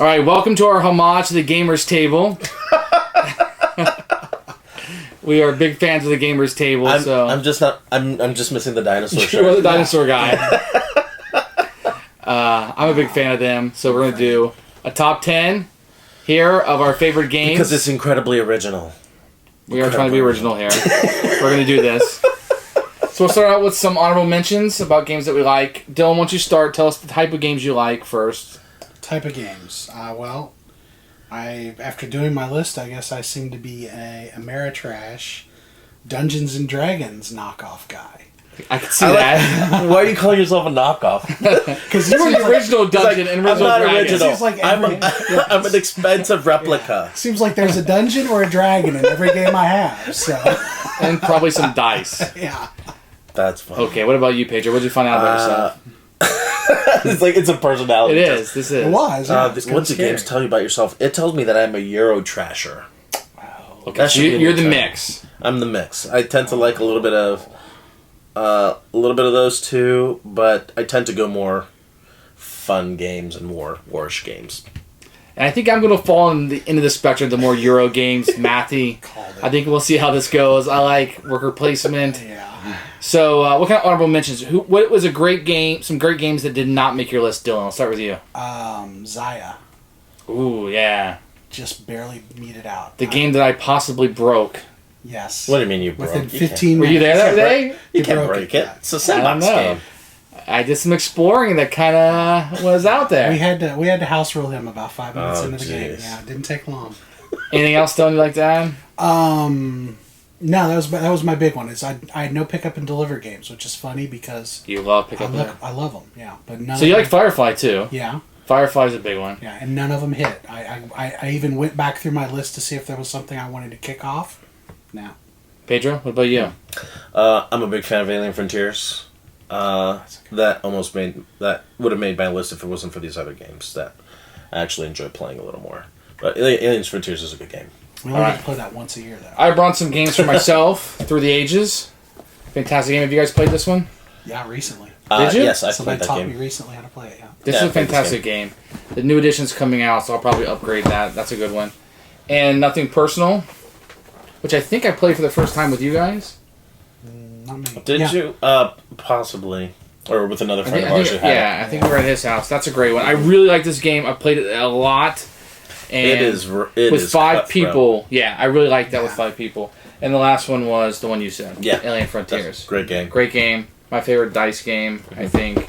All right, welcome to our homage to the Gamers Table. We are big fans of the Gamers Table. I'm just missing the dinosaur shirt. You're the dinosaur guy. I'm a big fan of them, so we're going to do a top 10 here of our favorite games. Because it's incredibly original. We are trying to be original here. We're going to do this. So we'll start out with some honorable mentions about games that we like. Dylan, why don't you start? Tell us the type of games you like first. Type of games. After doing my list, I guess I seem to be a Ameritrash Dungeons and Dragons knockoff guy. I can see that. Why are you calling yourself a knockoff? Because you were the original Dungeon and original I'm not Dragon. original. Like I'm an expensive replica. Yeah. Seems like there's a dungeon or a dragon in every game I have. So. And probably some dice. Yeah. That's funny. Okay, what about you, Pedro? What did you find out about yourself? It's a personality. It test. is. This is. It was. Yeah, what do games tell you about yourself? It tells me that I'm a Euro trasher. Wow. Okay, so you're the mix. I'm the mix. I tend to like a little bit of those two, but I tend to go more fun games and more warish games. And I think I'm going to fall into the spectrum, the more Euro games, mathy. I think we'll see how this goes. I like worker placement. Yeah. So, what kind of honorable mentions? What was a great game? Some great games that did not make your list, Dylan. I'll start with you. Zaya. Ooh, yeah. Just barely meet it out. The game that I possibly broke. Yes. What do you mean you broke? Within 15 minutes. Were you there that day? You can't break it. It's a sandbox game. I did some exploring that kind of was out there. We had to house rule him about 5 minutes into the game. Yeah, it didn't take long. Anything else, Dylan, you like to add? No, that was my big one. Is I had no pick up and deliver games, which is funny because You love pick up. I love them. Yeah, but none. So you like Firefly too? Yeah. Firefly's a big one. Yeah, and none of them hit. I even went back through my list to see if there was something I wanted to kick off. No. Pedro, what about you? I'm a big fan of Alien Frontiers. That would have made my list if it wasn't for these other games that I actually enjoy playing a little more. But Alien Frontiers is a good game. We only get to play that once a year, though. I brought some games for myself through the ages. Fantastic game. Have you guys played this one? Yeah, recently. Did you? Yes, I played Somebody that taught game. me recently how to play it. Yeah. This is a fantastic game. The new edition's coming out, so I'll probably upgrade that. That's a good one. And Nothing Personal, which I think I played for the first time with you guys. Not me. Did you? Possibly. Or with another friend of ours who had it. I think we were at his house. That's a great one. I really like this game. I played it a lot. And it is with 5 cutthroat. people. Yeah, I really like that with 5 people. And the last one was the one you said. Yeah. Alien Frontiers. Great game. Great game. My favorite dice game, I think.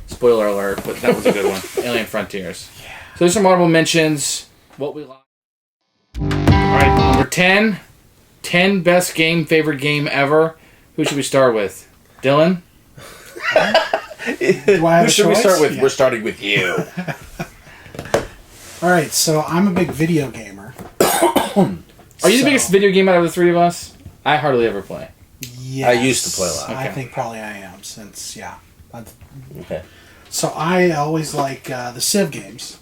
Spoiler alert, but that was a good one. Alien Frontiers. Yeah. So there's some honorable mentions. What we like. Alright, number 10. 10 best game, favorite game ever. Who should we start with? Dylan? Who should we start with? Yeah. We're starting with you. All right, so I'm a big video gamer. Are you the biggest video game out of the 3 of us? I hardly ever play. Yes, I used to play a lot. I Okay. think probably I am, since, yeah. Okay. So I always like the Civ games.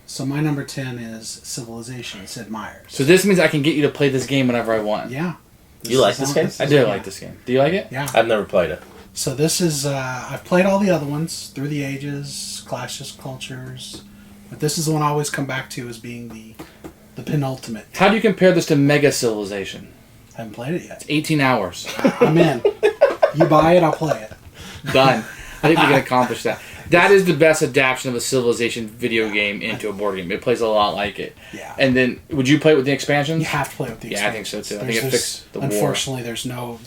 So my number 10 is Civilization, Sid Meier's. So this means I can get you to play this game whenever I want. Yeah. You like this game? I do like this game. Do you like it? Yeah. I've never played it. So this is, I've played all the other ones, Through the Ages, Clashes of Cultures, but this is the one I always come back to as being the penultimate. How do you compare this to Mega Civilization? I haven't played it yet. 18 hours. I'm in. You buy it, I'll play it. Done. I think we can accomplish that. That is the best adaptation of a Civilization video game into a board game. It plays a lot like it. Yeah. And then, would you play it with the expansions? You have to play it with the Yeah, I expansions. think so too. I think it fixed the war. Unfortunately,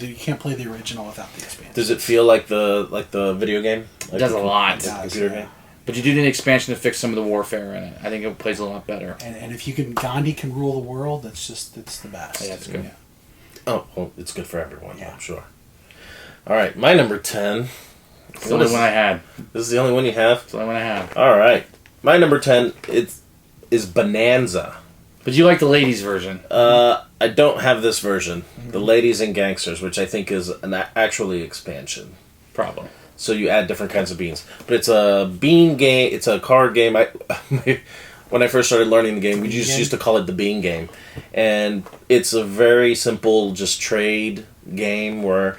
you can't play the original without the expansions. Does it feel like the video game? Like It does a lot. The computer game? But you do need an expansion to fix some of the warfare in it. I think it plays a lot better. And if Gandhi can rule the world, it's the best. Yeah, it's good. Yeah. Oh, well, it's good for everyone, Yeah. I'm sure. All right, my number 10. It's the only one I had. This is the only one you have? It's the only one I have. All right. My number 10 is Bonanza. But you like the ladies version. I don't have this version. The Ladies and Gangsters, which I think is an actually expansion. Probably. So you add different kinds of beans. But it's a bean game. It's a card game. When I first started learning the game, we just used to call it the bean game. And it's a very simple just trade game where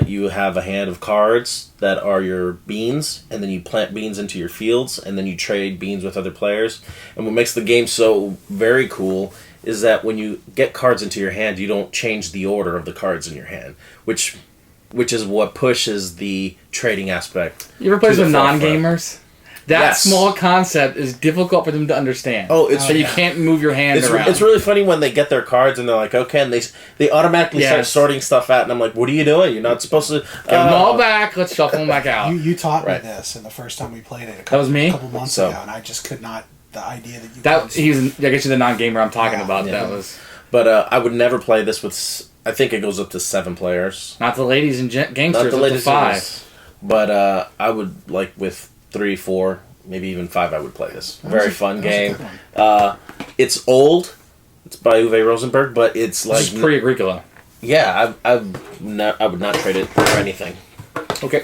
you have a hand of cards that are your beans, and then you plant beans into your fields, and then you trade beans with other players. And what makes the game so very cool is that when you get cards into your hand, you don't change the order of the cards in your hand, which is what pushes the trading aspect. You ever play to with the forefront. non-gamers? That Yes. small concept is difficult for them to understand. Oh, it's so you can't move your hand around. It's really funny when they get their cards and they're like, okay, and they automatically start Yes. sorting stuff out, and I'm like, what are you doing? You're not supposed to... Get them all back. Let's shuffle them back out. You taught Right. me this, and the first time we played it, That was me? a couple months So- ago, and I just could not. The idea that you That could- I guess you're the non-gamer I'm talking Yeah. about. Yeah. That was But I would never play this with... I think it goes up to 7 players. not the ladies and Not gangsters. the Up to latest 5. ones. But I would, like, with 3, 4, maybe even 5, I would play this. That Very was a- fun that was a game. good one. It's old. It's by Uwe Rosenberg, but it's like... This is pre-Agricola. Yeah, I would not trade it for anything. Okay.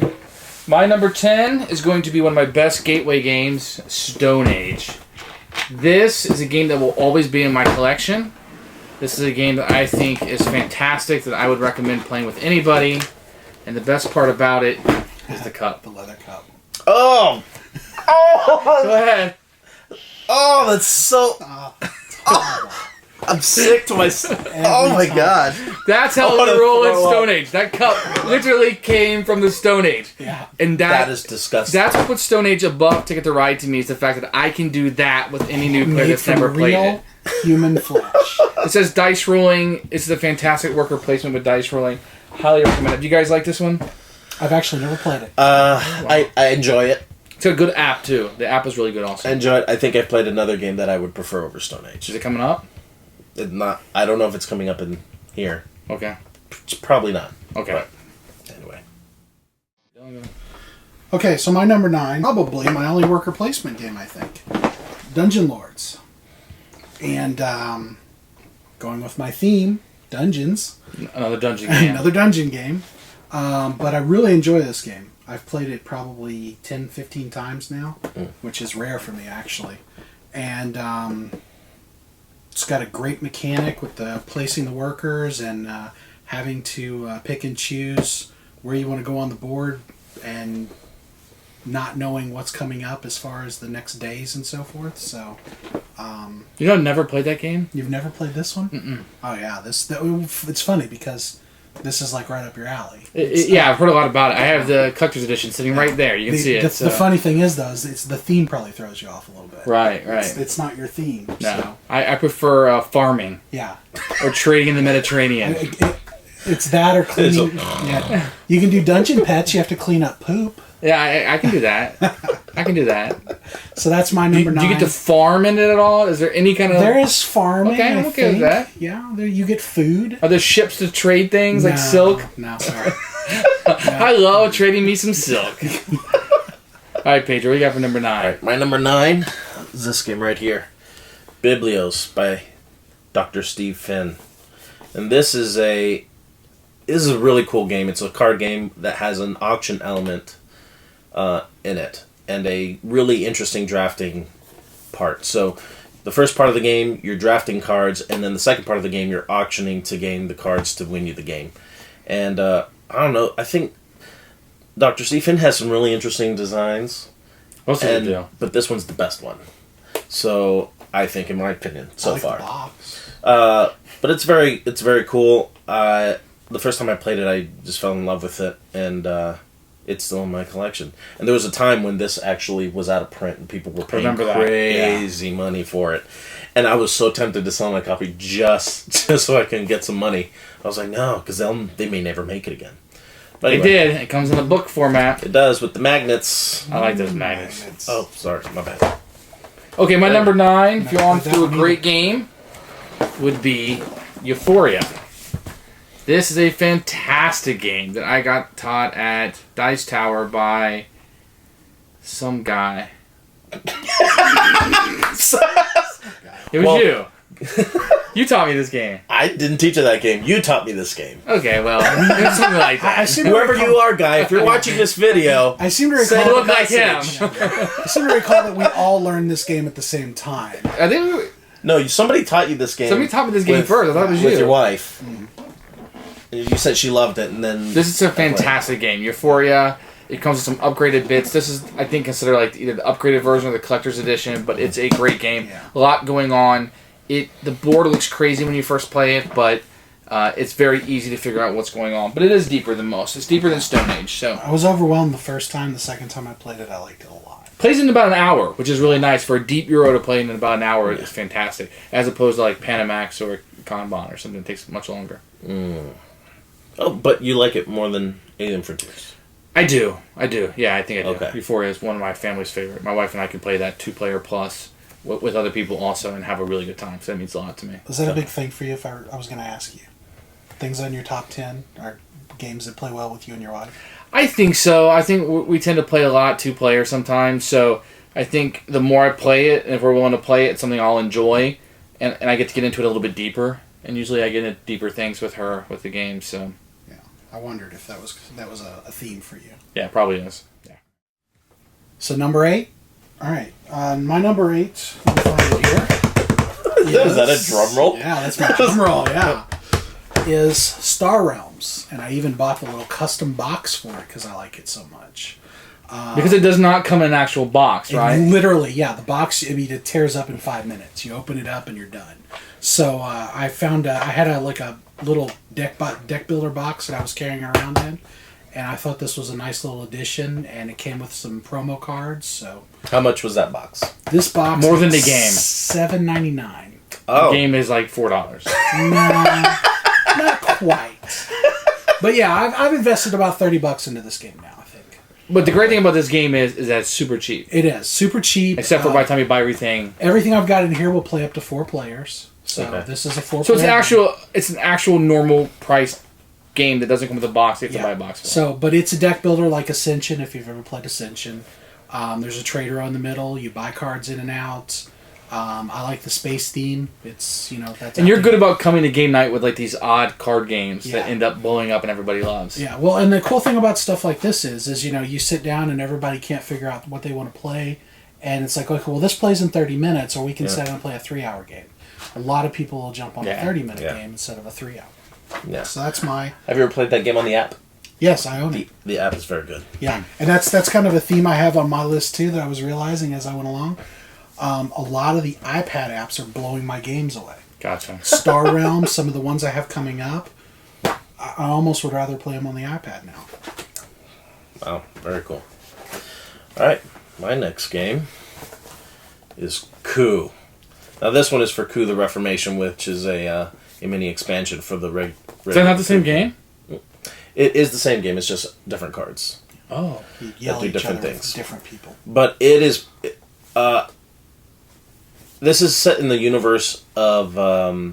My number 10 is going to be one of my best gateway games, Stone Age. This is a game that will always be in my collection. This is a game that I think is fantastic, that I would recommend playing with anybody. And the best part about it is the cup. the leather cup. Oh! Go ahead. Oh, that's so... I'm sick to my... Oh my time. god. That's how I wanna we roll in throw Stone up. Age. That cup literally came from the Stone Age. Yeah. And That is disgusting. that's what puts Stone Age above Ticket to Ride to me, is the fact that I can do that with any new player Made that's from never played real it. human flesh. It says dice rolling. It's a fantastic worker placement with dice rolling. Highly recommend it. Do you guys like this one? I've actually never played it. I enjoy it. It's a good app, too. The app is really good I also. enjoy it. I think I've played another game that I would prefer over Stone Age. Is it coming up? I don't know if it's coming up in here. Okay. It's probably not. Okay. But anyway. Okay, so my number 9, probably my only worker placement game, I think. Dungeon Lords. And going with my theme, dungeons. Another dungeon game. Another dungeon game. But I really enjoy this game. I've played it probably 10, 15 times now, which is rare for me, actually. And it's got a great mechanic with the placing the workers and having to pick and choose where you want to go on the board and not knowing what's coming up as far as the next days and so forth. So, You know, I've never played that game? you've never played this one? Mm-mm. Oh yeah, it's funny because this is like right up your alley. Yeah, I've heard a lot about it. I have the collector's edition sitting right there. You can see it. The so. funny thing is, though, is it's the theme probably throws you off a little bit. Right. It's not your theme. No. So, I prefer farming yeah. or trading in the Mediterranean. It's that or cleaning. Yeah. You can do dungeon pets. You have to clean up poop. Yeah, I can do that. I can do that. So that's my Do number you 9. get to farm in it at all? Is there any kind of... There is farming. Okay, I'm I okay with think. that. Yeah, there you get food. Are there ships to trade things like No, silk? No, sorry. I love trading me some silk. All right, Pedro, what you got for number 9? Alright, my number 9 is this game right here. Biblios by Dr. Steve Finn. And this is a really cool game. It's a card game that has an auction element in it, and a really interesting drafting part. So the first part of the game, you're drafting cards, and then the second part of the game, you're auctioning to gain the cards to win you the game. And I don't know, I think Dr. Stephen has some really interesting designs, Most of them do. but this one's the best one. So I think, in my opinion, so I like far. the box. But it's very cool. The first time I played it, I just fell in love with it, and it's still in my collection. And there was a time when this actually was out of print, and people were paying crazy money for it. And I was so tempted to sell my copy just so I can get some money. I was like, no, because they may never make it again. But It anyway, did. It comes in a book format. It does with the magnets. I like those magnets. Oh, sorry, my bad. Okay, my number 9, if you Never want played to do a that one great game, would be Euphoria. This is a fantastic game that I got taught at Dice Tower by some guy. It was you. You taught me this game. I didn't teach you that game. You taught me this game. Okay, well, it's something like I that. seem to Whoever recall- you are, guy, if you're watching this video, I seem to send I recall. look like him. I seem to recall that we all learned this game at the same time. I think no, somebody taught you this game. somebody taught me this game first. I thought it was with you. your wife. You said she loved it, and then This is a fantastic game. Euphoria. It comes with some upgraded bits. This is, I think, considered like either the upgraded version or the collector's edition, but it's a great game. Yeah. A lot going on. The board looks crazy when you first play it, but it's very easy to figure out what's going on. But it is deeper than most. It's deeper than Stone Age. So I was overwhelmed the first time. The second time I played it, I liked it a lot. plays in about an hour, which is really nice for a deep Euro to play in about an hour. It's fantastic, as opposed to like Panamax or Kanban or something that takes much longer. Oh, but you like it more than Alien Frontiers. I do. Yeah, I think I do. Okay. Euphoria is one of my family's favorite. My wife and I can play that 2-player plus with other people also and have a really good time. So that means a lot to me. Was that a big thing for you? If I was going to ask you, things on your top 10 are games that play well with you and your wife. I think so. I think we tend to play a lot 2-player sometimes. So I think the more I play it, and if we're willing to play it, it's something I'll enjoy, and I get to get into it a little bit deeper. And usually I get into deeper things with her with the game. So. I wondered if that was a theme for you. Yeah, probably is. Yeah. So number 8. All right, my number 8. Let me find it here. Is that a drum roll? Yeah, that's my drum roll. Yeah, is Star Realms, and I even bought the little custom box for it because I like it so much. Because it does not come in an actual box, right? Literally, yeah. The box, I mean, it tears up in 5 minutes. You open it up and you're done. So I found I had a little deck builder box that I was carrying around in, and I thought this was a nice little addition, and it came with some promo cards. So How much was that box? this box More than the is game. $7.99. Oh, The game is like $4. No, not quite. But yeah, I've invested about $30 into this game now, I think. But the great thing about this game is that it's super cheap. It is super cheap. Except for by the time you buy everything. Everything I've got in here will play up to 4 players. So Okay. this is a 4-player. So it's an actual normal price game that doesn't come with a box. You have to buy a box for it. So, but it's a deck builder like Ascension, if you've ever played Ascension. There's a trader on the middle. You buy cards in and out. I like the space theme. It's, that's... And you're good about coming to game night with like these odd card games Yeah. that end up blowing up and everybody loves. Yeah, well, and the cool thing about stuff like this is you sit down and everybody can't figure out what they want to play. And it's like, okay, well, this plays in 30 minutes, or we can sit down and play a 3-hour game. A lot of people will jump on a 30-minute game instead of a 3-hour. yeah. So that's my... Have you ever played that game on the app? Yes, I own it. The app is very good. Yeah, and that's kind of a theme I have on my list, too, that I was realizing as I went along. A lot of the iPad apps are blowing my games away. Gotcha. Star Realms, some of the ones I have coming up, I almost would rather play them on the iPad now. Wow, very cool. All right, my next game is Coup. Now this one is for Coup the Reformation, which is a mini expansion for the Is that not the same game? It is the same game. It's just different cards. Oh. You yell do at each different other things. with different people. But it is. This is set in the universe of the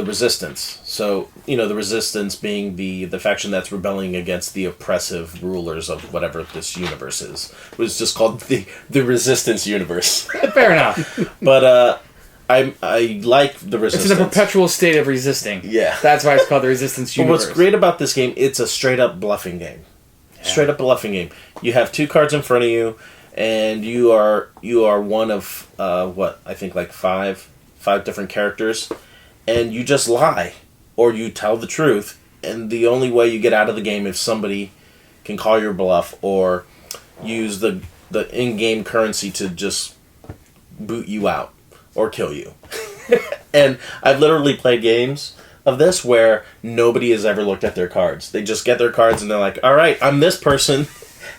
Resistance. So the Resistance being the faction that's rebelling against the oppressive rulers of whatever this universe is. It was just called the Resistance universe. Fair enough. But I like the It's Resistance. in a perpetual state of resisting. Yeah. That's why it's called the Resistance But universe. what's great about this game, it's a straight up bluffing game. Straight up bluffing game. You have 2 cards in front of you, and you are one of I think like five different characters, and you just lie or you tell the truth, and the only way you get out of the game if somebody can call your bluff or use the in-game currency to just boot you out or kill you. And I've literally played games of this where nobody has ever looked at their cards. They just get their cards and they're like, all right, I'm this person.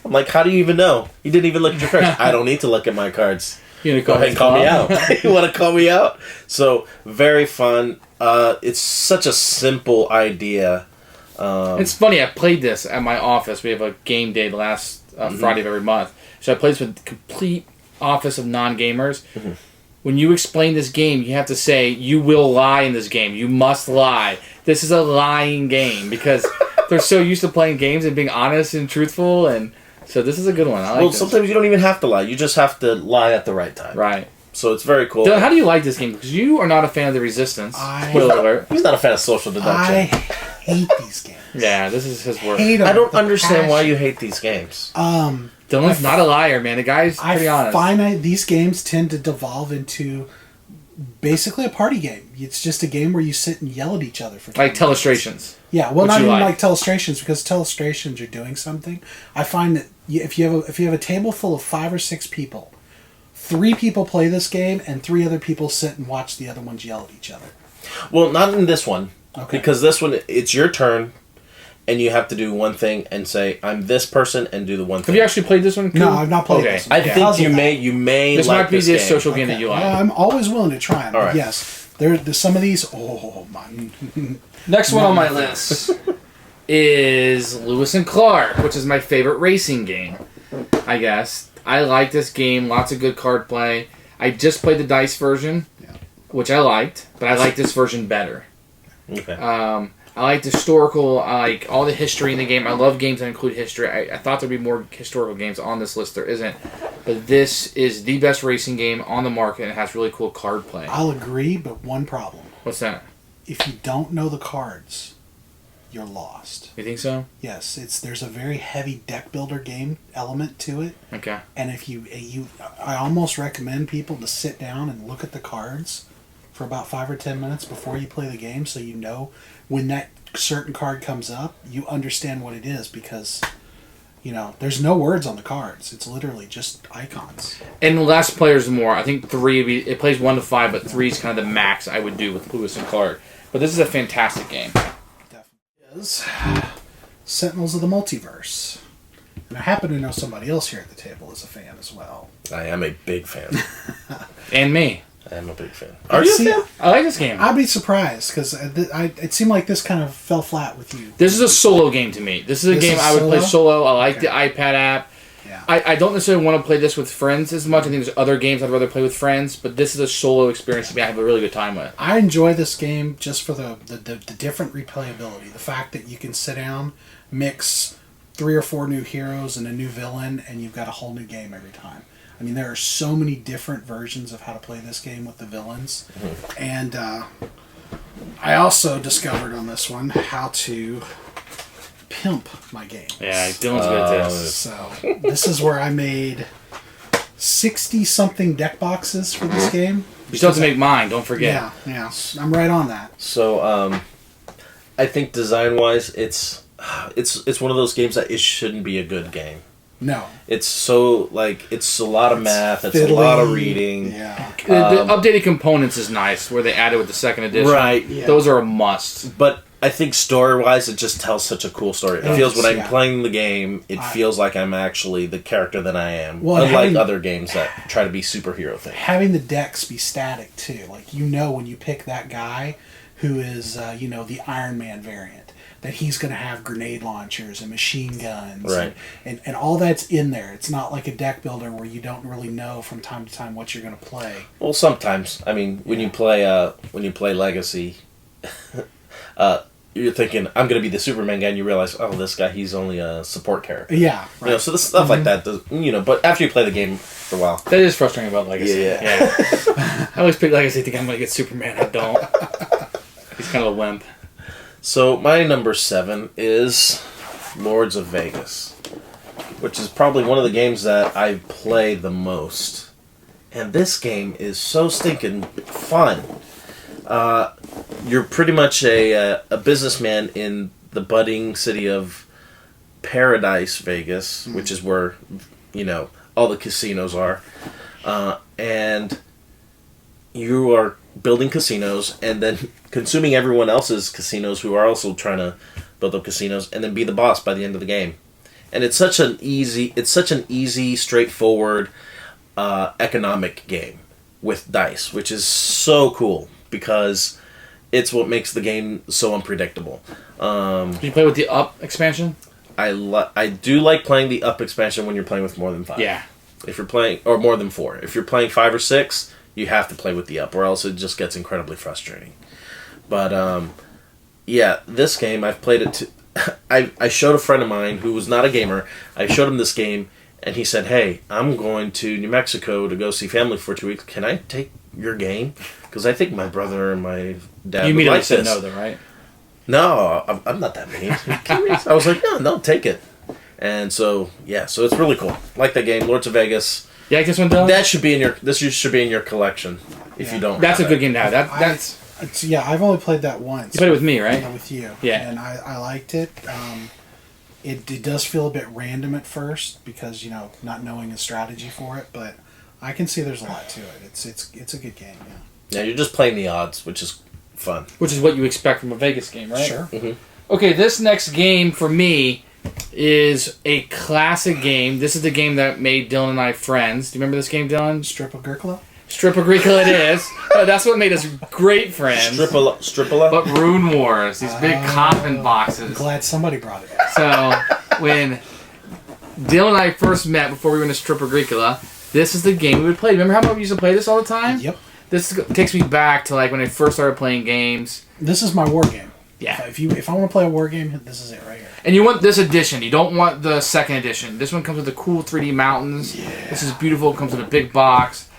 I'm like, how do you even know? You didn't even look at your cards. I don't need to look at my cards. You Go ahead and call me out. You want to call me out? So, very fun. It's such a simple idea. It's funny, I played this at my office. We have a game day the last Friday of every month. So I played this with the complete office of non-gamers. Mm-hmm. When you explain this game, you have to say, you will lie in this game. You must lie. This is a lying game because they're so used to playing games and being honest and truthful. And so this is a good one. I like this. Sometimes you don't even have to lie. You just have to lie at the right time. Right. So it's very cool. Dylan, how do you like this game? Because you are not a fan of the Resistance. Spoiler alert. He's not a fan of social deduction. I hate these games. Yeah, this is his work. Hate 'em I don't with understand why passion. you hate these games. Dylan's not a liar, man. The guy's pretty honest. I find these games tend to devolve into Basically a party game. It's just a game where you sit and yell at each other for 10 Like minutes. Telestrations. Yeah, well, Which not you even like. like Telestrations, because Telestrations are doing something. I find that if you have a table full of 5 or 6 people, 3 people play this game and 3 other people sit and watch the other ones yell at each other. Well, not in this one. Okay. Because this one, it's your turn, and you have to do one thing and say, I'm this person, and do the one thing. Have you actually played this one? No, Coop? I've not played Okay. this one. I think you may This like might be this the game. social game that you like. Well, I'm always willing to try them. All right. Yes, there's some of these. Oh my! Next one on my list is Lewis and Clark, which is my favorite racing game, I guess. I like this game. Lots of good card play. I just played the dice version, which I liked, but I like this version better. Okay. I like the historical. I like all the history in the game. I love games that include history. I thought there'd be more historical games on this list. There isn't. But this is the best racing game on the market, and it has really cool card play. I'll agree, but one problem: What's that? if you don't know the cards, you're lost. You think so? Yes, there's a very heavy deck builder game element to it, Okay. and if I almost recommend people to sit down and look at the cards for about 5 or 10 minutes before you play the game, so you know when that certain card comes up, you understand what it is, because there's no words on the cards. It's literally just icons. And less players more. I think 3 would be, it plays 1 to 5, but 3 is kind of the max I would do with Lewis and Clark. But this is a fantastic game. Definitely is Sentinels of the Multiverse. And I happen to know somebody else here at the table is a fan as well. I am a big fan. And me. I am a big fan. Are you a fan? I like this game. I'd be surprised, because it seemed like this kind of fell flat with you. This is a solo game to me. This is a This game is I would play solo? solo. I like the iPad app. Yeah. I don't necessarily want to play this with friends as much. I think there's other games I'd rather play with friends, but this is a solo experience to me I have a really good time with. I enjoy this game just for the different replayability. The fact that you can sit down, mix 3 or 4 new heroes and a new villain, and you've got a whole new game every time. I mean, there are so many different versions of how to play this game with the villains. Mm-hmm. And I also discovered on this one how to pimp my game. Yeah, Dylan's good at this. So this is where I made 60-something deck boxes for this game. You still have to make mine, don't forget. Yeah. I'm right on that. So, I think design-wise, it's one of those games that it shouldn't be a good game. No. It's so, it's a lot of math, it's a lot of reading. Yeah. The updated components is nice, where they added with the second edition. Right. Yeah. Those are a must. But I think story-wise, it just tells such a cool story. It feels when I'm playing the game, it feels like I'm actually the character that I am. Well, unlike other games that try to be superhero things. Having the decks be static, too. Like, when you pick that guy who is, the Iron Man variant, that he's going to have grenade launchers and machine guns. Right. And all that's in there. It's not like a deck builder where you don't really know from time to time what you're going to play. Well, sometimes. I mean, when you play Legacy, you're thinking, I'm going to be the Superman guy, and you realize, oh, this guy, he's only a support character. Yeah. Right. So the stuff like that, does, but after you play the game for a while. That is frustrating about Legacy. Yeah. I always pick Legacy thinking I'm going to get Superman. I don't. He's kind of a wimp. So my number 7 is Lords of Vegas, which is probably one of the games that I play the most. And this game is so stinking fun. You're pretty much a businessman in the budding city of Paradise, Vegas, which is where, all the casinos are. And you are building casinos and then consuming everyone else's casinos who are also trying to build up casinos, and then be the boss by the end of the game. And it's such an easy, straightforward economic game with dice, which is so cool because it's what makes the game so unpredictable. Did you play with the Up expansion? I do like playing the Up expansion when you're playing with more than 5. Yeah. If you're playing, or more than 4. If you're playing 5 or 6, you have to play with the Up, or else it just gets incredibly frustrating. But, this game, I've played it I showed a friend of mine who was not a gamer, I showed him this game, and he said, hey, I'm going to New Mexico to go see family for 2 weeks. Can I take your game? Because I think my brother and my dad You would immediately like said this. no, though, right? No, I'm not that mean. I was like, no, take it. And so it's really cool. Like that game, Lords of Vegas. You like this one, Dylan? This should be in your collection. if you don't. That's a have good it. game to have. I've only played that once. You played it with me, right? Yeah, with you. Yeah. And I liked it. It does feel a bit random at first because, not knowing a strategy for it, but I can see there's a lot to it. It's a good game, yeah. Yeah, you're just playing the odds, which is fun. Which is what you expect from a Vegas game, right? Sure. Mm-hmm. Okay, this next game for me is a classic game. This is the game that made Dylan and I friends. Do you remember this game, Dylan? Strip of Agricola? Strip Agricola it is. That's what made us great friends. Stripola? But Rune Wars, these big coffin I'm boxes. glad somebody brought it. So, when Dylan and I first met before we went to Strip Agricola, this is the game we would play. Remember how much we used to play this all the time? Yep. This takes me back to when I first started playing games. This is my war game. Yeah. If I want to play a war game, this is it right here. And you want this edition. You don't want the second edition. This one comes with the cool 3D mountains. Yeah. This is beautiful. It comes with a big box.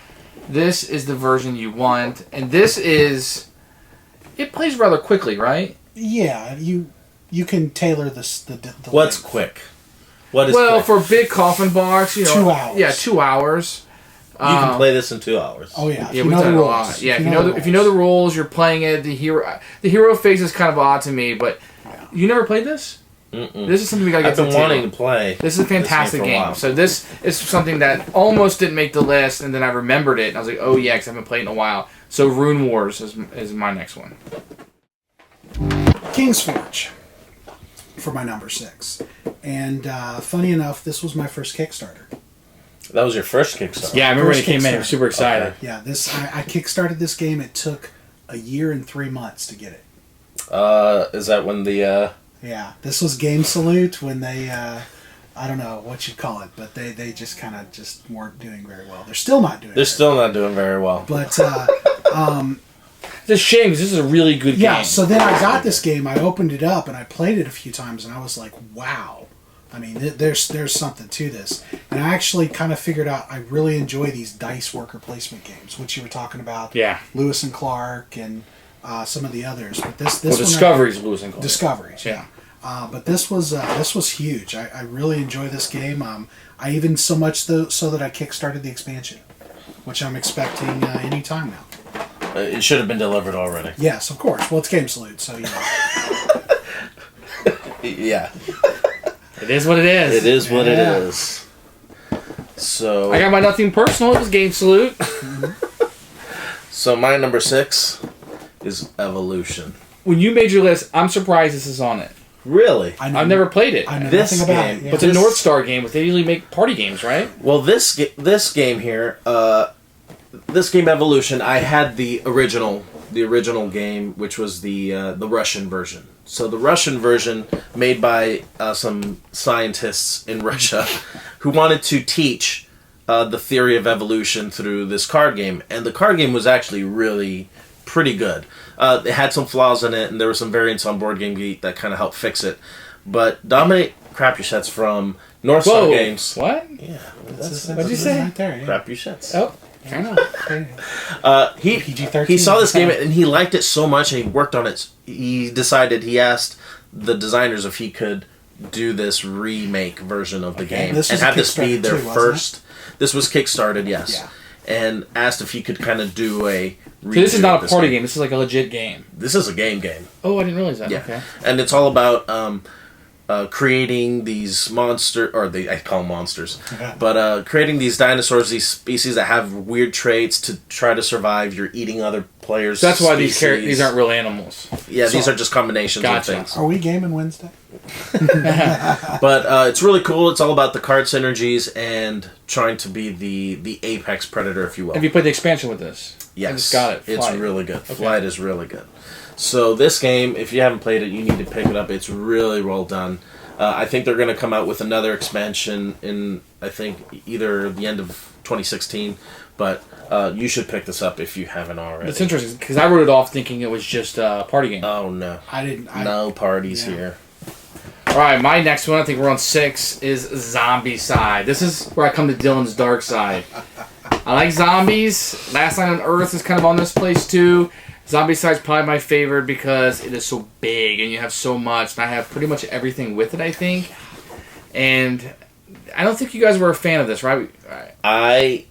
This is the version you want. And this is... It plays rather quickly, right? Yeah, you can tailor this. The What's length. quick? What is Well, quick? for a big coffin box, 2 hours. Yeah, 2 hours. You can play this in 2 hours. Oh yeah, Yeah, if we've you know done the it a rules. lot. Yeah, if you know the rules, you're playing it. The hero phase is kind of odd to me, but you never played this. Mm-mm. This is something we gotta get I've to been the wanting table. to play. This is a fantastic for a game. while. So this is something that almost didn't make the list, and then I remembered it, and I was like, oh yeah, because I haven't played it in a while. So Rune Wars is my next one. King's Forge for my number 6, and funny enough, this was my first Kickstarter. That was your first Kickstarter. Yeah, I remember when it First came in, I Kickstarter. was super excited. Okay. Yeah, I kickstarted this game. It took a year and 3 months to get it. Is that when the Yeah, this was Game Salute when they, I don't know what you'd call it, but they just kind of just weren't doing very well. They're still not doing. they're very still not doing very well. well. But It's a shame because this is a really good yeah, game. so then I got this game. I opened it up and I played it a few times, and I was like, wow. I mean, there's something to this, and I actually kind of figured out I really enjoy these dice worker placement games, which you were talking about. Yeah. Lewis and Clark and some of the others, but this Well, one Discovery's losing. Discoveries, yeah. But this was huge. I really enjoy this game. I even so much so that I kickstarted the expansion, which I'm expecting any time now. It should have been delivered already. Yes, of course. Well, it's Game Salute, so Yeah. It is what it is. It is what it Yeah. is. So I got my nothing personal. It was Game Salute. So my number 6 is Evolution. When you made your list, I'm surprised this is on it. Really? I've never played it. I know This nothing about game- it. Yeah. But it's a North Star game, but they usually make party games, right? Well, this game here, this game Evolution, I had the original game, which was the Russian version. So the Russian version, made by some scientists in Russia, who wanted to teach the theory of evolution through this card game, and the card game was actually really pretty good. It had some flaws in it, and there were some variants on Board Game Geek that kind of helped fix it. But Dominic Crapusets from North Star Whoa. Games. What? Yeah, What'd you say? Right there, yeah. Crapusets. Oh, I know. He PG-13 saw this game is and he liked it so much and he worked on it. He asked the designers if he could do this remake version of the game This and was a have this be Kickstarter their too, wasn't first. This was kickstarted, yes. Yeah. And asked if he could kind of do a. So this is redo not of a this party game. This is like a legit game. This is a game. Oh, I didn't realize that. Yeah. Okay. And it's all about creating these I call them monsters, Yeah. but creating these dinosaurs, these species that have weird traits to try to survive. You're eating other players. So that's why species. these aren't real animals. Yeah, these So- are just combinations Gotcha. of things. Are we gaming Wednesday? But it's really cool. It's all about the card synergies and trying to be the apex predator, if you will. Have you played the expansion with this? Yes, I just got it. It's Flight. really good. Okay. Flight is really good. So this game, if you haven't played it, you need to pick it up. It's really well done. I think they're going to come out with another expansion in, I think, either the end of 2016. But you should pick this up if you haven't already. It's interesting because I wrote it off thinking it was just a party game. Oh no! I didn't. No parties yeah. here. All right, my next one, I think we're on 6, is Zombie Side. This is where I come to Dylan's dark side. I like zombies. Last Night on Earth is kind of on this place too. Zombie Side's probably my favorite because it is so big and you have so much. And I have pretty much everything with it, I think. And I don't think you guys were a fan of this, right? I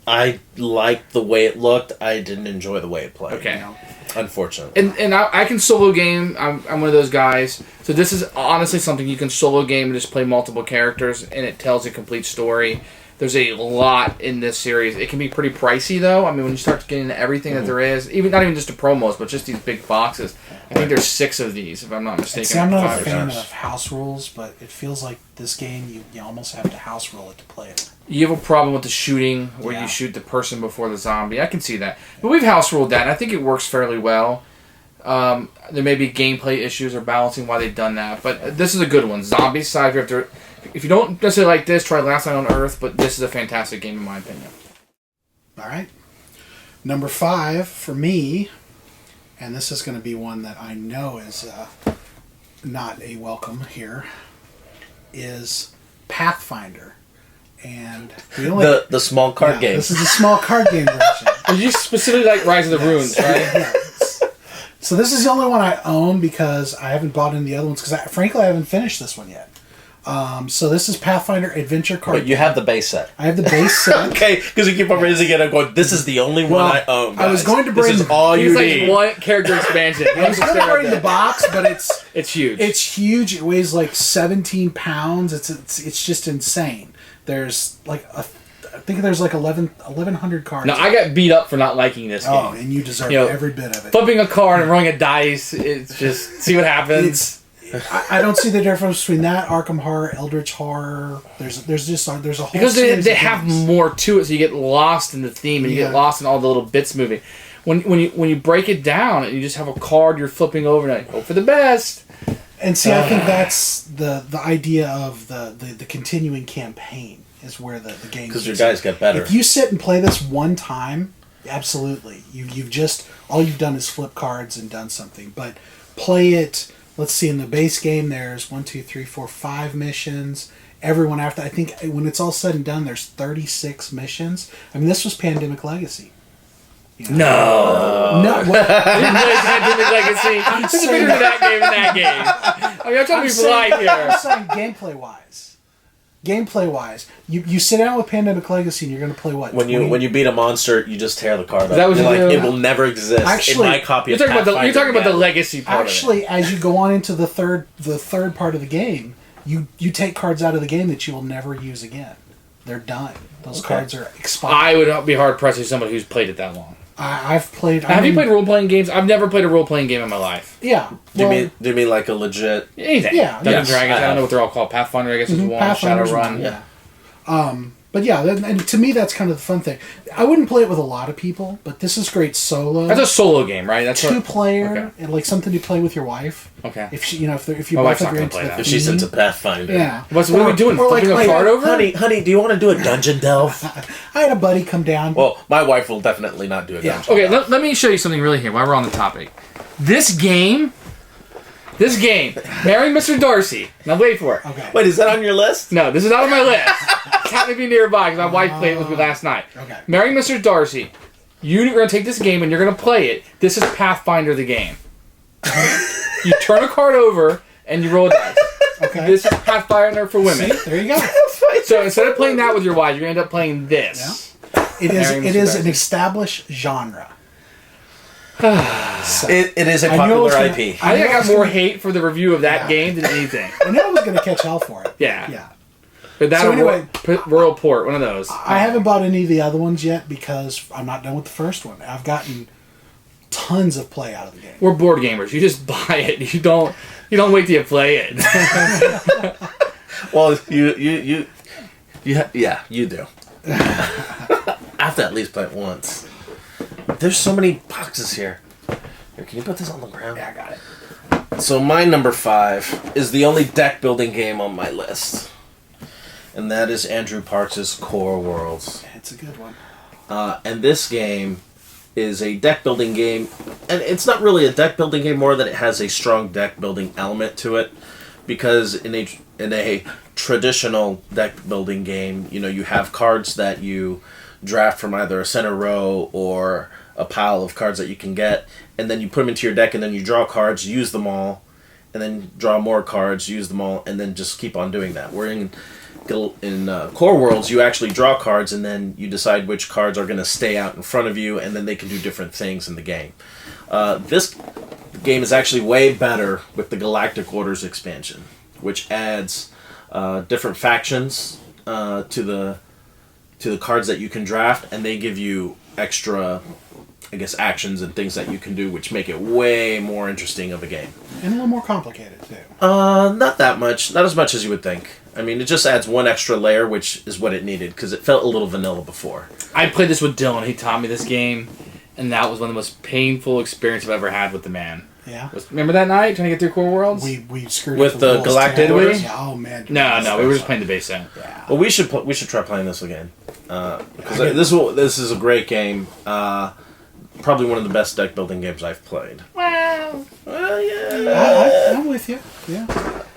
I liked the way it looked. I didn't enjoy the way it played. Okay. You know? Unfortunately. And I can solo game. I'm one of those guys. So this is honestly something you can solo game and just play multiple characters, and it tells a complete story. There's a lot in this series. It can be pretty pricey, though. I mean, when you start getting into everything that there is, not even just the promos, but just these big boxes. I think there's 6 of these, if I'm not mistaken. See, I'm not a 5 or fan 6. of house rules, but it feels like this game, you almost have to house rule it to play it. You have a problem with the shooting, where you shoot the person before the zombie. I can see that. But we've house ruled that, and I think it works fairly well. There may be gameplay issues or balancing why they've done that, but this is a good one. Zombie side, if you don't necessarily like this, try Last Night on Earth, but this is a fantastic game in my opinion. All right. Number 5 for me, and this is going to be one that I know is not a welcome here, is Pathfinder. And we only the small card game. This is a small card game version. Did you specifically like Rise of the Runes, right? Yes. So this is the only one I own because I haven't bought any of the other ones because frankly I haven't finished this one yet. So this is Pathfinder Adventure Card. But you have the base set. I have the base set. Okay, because you keep on raising it. I'm going, this is the only one I own. I was going to bring... This is all He's you like need. one character expansion. I was going to bring the box, but It's huge. it's huge. It weighs like 17 pounds. It's just insane. There's like I think there's like 1,100 cards. Now, I got beat up for not liking this game. Oh, and you deserve every bit of it. Flipping a card and rolling a dice, it's just, see what happens. I don't see the difference between that, Arkham Horror, Eldritch Horror. There's a whole Because series they of have games. more to it, so you get lost in the theme and you get lost in all the little bits moving. When you break it down and you just have a card you're flipping over and like, hope for the best. And see, I think that's the idea of the continuing campaign is where the game. Because your guys get better. If you sit and play this one time, absolutely, you've just all you've done is flip cards and done something. But play it. Let's see. In the base game, there's 1, 2, 3, 4, 5 missions. Everyone after, I think when it's all said and done, there's 36 missions. I mean, this was Pandemic Legacy. You know? No. No. What, Pandemic Legacy. There's a bigger than that game in that game. I mean, I'm trying to be polite here. I'm saying gameplay wise, you sit down with Pandemic Legacy and you're going to play what? When you beat a monster, you just tear the card up. that what You're you like, do? it will never exist Actually, in my copy of You're talking Pathfinder about the again. legacy part Actually, as you go on into the third part of the game, you take cards out of the game that you will never use again. They're done. Those cards are expired. I would be hard pressed to somebody who's played it that long. I've played. Have you played role playing games? I've never played a role playing game in my life. Yeah. Do you mean like a legit? Anything. Yeah, Dungeons yes, Dragons. I I don't know have. what they're all called. Pathfinder, I guess, is one. Pathfinder's Shadowrun. one, yeah. But yeah, and to me that's kind of the fun thing. I wouldn't play it with a lot of people, but this is great solo. That's a solo game, right? That's two what, player okay. and like something to play with your wife. Okay. If she, if you My both wife's not agree gonna into play the that. If she's theme. into Pathfinder. Yeah. What are we doing? or like Flipping a play- card over? Honey, do you want to do a dungeon delve? I had a buddy come down. Well, my wife will definitely not do a Yeah. dungeon Okay, delve. let me show you something really here while we're on the topic. This game, Marry Mr. Darcy. Now wait for it. Okay. Wait, is that on your list? No, this is not on my list. It's happened to be nearby because my wife played it with me last night. Okay. Marry Mr. Darcy. You're going to take this game and you're going to play it. This is Pathfinder the game. You turn a card over and you roll a dice. Okay. This is Pathfinder for women. See? There you go. So instead of playing that with your wife, you're going to end up playing this. It Marry is Mr. an Darcy. established genre. It is a I knew it popular was gonna- IP. I think I got was more gonna- hate for the review of that game than anything. I knew I was going to catch hell for it. Yeah. Yeah. But that So or anyway- Royal Port, one of those. I haven't bought any of the other ones yet because I'm not done with the first one. I've gotten tons of play out of the game. We're board gamers. You just buy it. You don't wait till you play it. Well, you do. I have to at least play it once. There's so many boxes here. Here, can you put this on the ground? Yeah, I got it. So my number 5 is the only deck building game on my list. And that is Andrew Parks' Core Worlds. It's a good one. And this game is a deck building game. And it's not really a deck building game, more than it has a strong deck building element to it. Because in a traditional deck building game, you have cards that you draft from either a center row or a pile of cards that you can get, and then you put them into your deck, and then you draw cards, use them all, and then draw more cards, use them all, and then just keep on doing that. Where in Core Worlds, you actually draw cards, and then you decide which cards are going to stay out in front of you, and then they can do different things in the game. This game is actually way better with the Galactic Orders expansion, which adds different factions to the cards that you can draft, and they give you extra, I guess, actions and things that you can do, which make it way more interesting of a game. And a little more complicated, too. Not that much. Not as much as you would think. I mean, it just adds one extra layer, which is what it needed, because it felt a little vanilla before. I played this with Dylan. He taught me this game, and that was one of the most painful experiences I've ever had with the man. Yeah. Remember that night trying to get through Core Worlds? We screwed with up the Galactic Orders. Yeah, oh man. No, we were just playing the base set. Yeah. Well, we should try playing this again, because this is a great game. Probably one of the best deck building games I've played. Wow. Well, yeah. I'm with you. Yeah.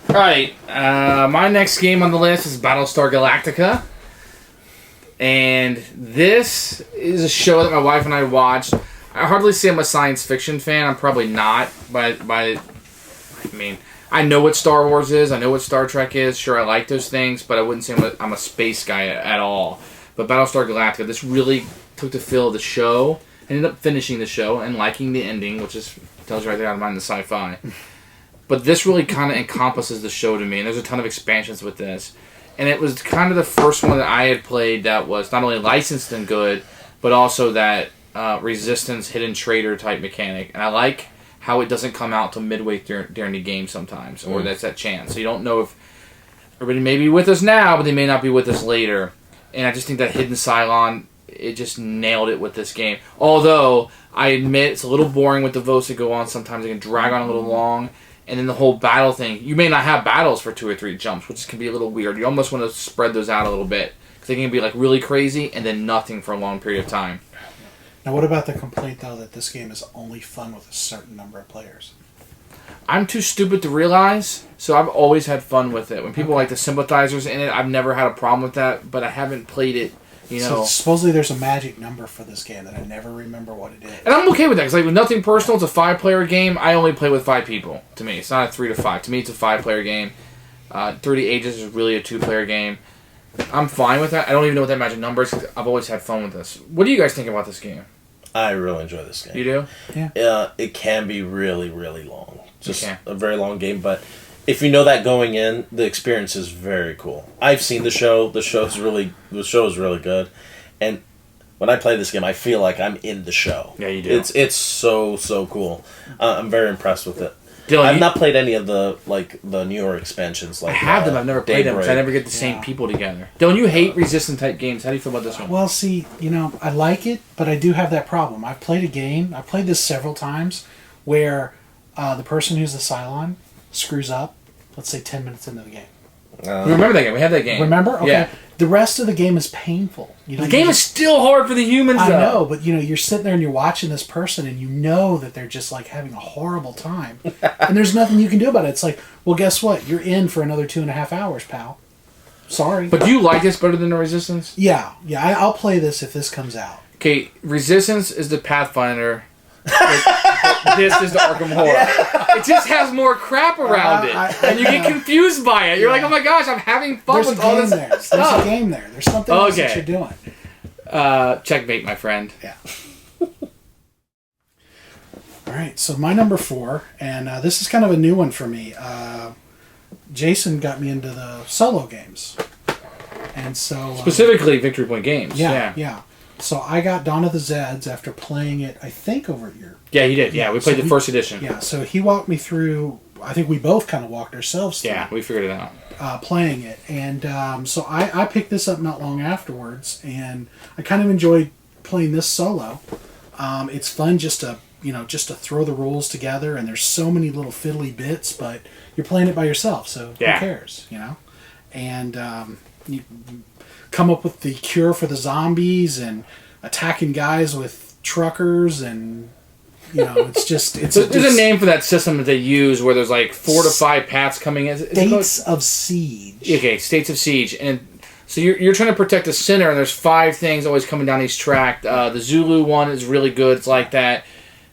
All right. My next game on the list is Battlestar Galactica, and this is a show that my wife and I watched. I hardly say I'm a science fiction fan. I'm probably not, but I mean, I know what Star Wars is. I know what Star Trek is. Sure, I like those things, but I wouldn't say I'm a space guy at all. But Battlestar Galactica, this really took the feel of the show. I ended up finishing the show and liking the ending, which tells you right there I don't mind the sci-fi. But this really kind of encompasses the show to me, and there's a ton of expansions with this. And it was kind of the first one that I had played that was not only licensed and good, but also that Resistance hidden traitor type mechanic. And I like how it doesn't come out till midway during the game sometimes, or that's that chance. So you don't know if everybody may be with us now, but they may not be with us later. And I just think that hidden Cylon, it just nailed it with this game. Although, I admit, it's a little boring with the votes that go on. Sometimes it can drag on a little long. And then the whole battle thing, you may not have battles for 2 or 3 jumps, which can be a little weird. You almost want to spread those out a little bit. Because they can be like really crazy and then nothing for a long period of time. Now, what about the complaint, though, that this game is only fun with a certain number of players? I'm too stupid to realize, so I've always had fun with it. When people like the sympathizers in it, I've never had a problem with that, but I haven't played it, So supposedly there's a magic number for this game that I never remember what it is. And I'm okay with that, because like, with nothing personal, it's a 5-player game. I only play with 5 people, to me. It's not a 3 to 5. To me, it's a 5-player game. 30 Ages is really a 2-player game. I'm fine with that. I don't even know what that magic number is, because I've always had fun with this. What do you guys think about this game? I really enjoy this game. You do? Yeah. It can be really, really long. Just a very long game, but if you know that going in, the experience is very cool. I've seen the show. The show is really good, and when I play this game, I feel like I'm in the show. Yeah, you do. It's so cool. I'm very impressed with it. Dylan, I've not played any of the newer expansions. Like I have them. I've never played them because I Daybreak. never get the same people together. Dylan, you hate resistant type games. How do you feel about this one? Well, see, I like it, but I do have that problem. I've played a game, I played this several times, where the person who's the Cylon screws up, let's say 10 minutes into the game. We remember that game. We had that game. Remember? Okay. Yeah. The rest of the game is painful. The game is still hard for the humans, I though. know, but you're sitting there and you're watching this person and you know that they're just like having a horrible time. And there's nothing you can do about it. It's like, well, guess what? You're in for another 2.5 hours, pal. Sorry. But do you like this better than the Resistance? Yeah. I'll play this if this comes out. Okay, Resistance is the Pathfinder. This is the Arkham Horror. It just has more crap around it. And you get confused by it. You're like, oh my gosh, I'm having fun There's with a all game this there. There's stuff. a game there. There's something else that you're doing. Checkmate, my friend. Yeah. All right, so my number 4, and this is kind of a new one for me. Jason got me into the solo games. And so... Specifically, Victory Point Games. Yeah. So I got Dawn of the Zeds after playing it, I think, over a year. Yeah, he did. Yeah, we played the first edition. Yeah, so he walked me through... I think we both kind of walked ourselves through. Yeah, we figured it out. Playing it. And so I picked this up not long afterwards, and I kind of enjoyed playing this solo. It's fun just to throw the rules together, and there's so many little fiddly bits, but you're playing it by yourself, so who cares, And you come up with the cure for the zombies and attacking guys with truckers, and it's just there's a name for that system that they use where there's like 4 to 5 paths coming in. States of Siege. Okay, States of Siege, and so you're trying to protect the center, and there's 5 things always coming down each track. The Zulu one is really good. It's like that.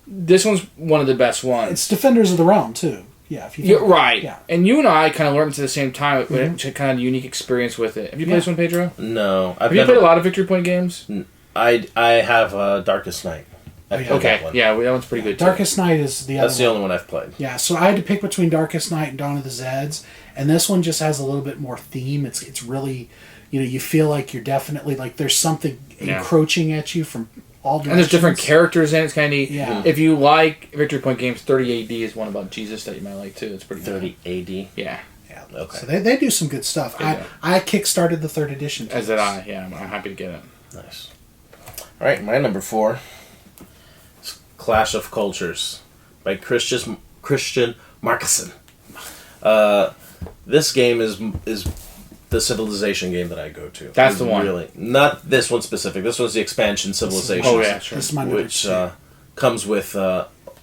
This one's one of the best ones. It's Defenders of the Realm too. Yeah, if you You're think, right. Yeah. And you and I kind of learned at the same time, which had kind of a unique experience with it. Have you played this one, Pedro? No. Have you played a lot of Victory Point games? I have Darkest Night. I've played that one. Yeah, that one's pretty good too. Darkest Night is the other That's the only one I've played. Yeah, so I had to pick between Darkest Night and Dawn of the Zeds, and this one just has a little bit more theme. It's really, you feel like you're definitely, like there's something encroaching at you from all directions. And there's different characters in it. It's kind of neat. Yeah. If you like Victory Point games, 30 AD is one about Jesus that you might like too. It's pretty 30 AD? Yeah. Yeah. Okay. So they do some good stuff. Yeah. I kickstarted the 3rd edition. As did I. Yeah, I'm happy to get it. Nice. All right, my number 4 is Clash of Cultures by Christian Marcuson. This game is the Civilization game that I go to. That's the one. Really, not this one specific. This one's the expansion Civilization. Oh yeah, sure. This is my number Which 2. comes with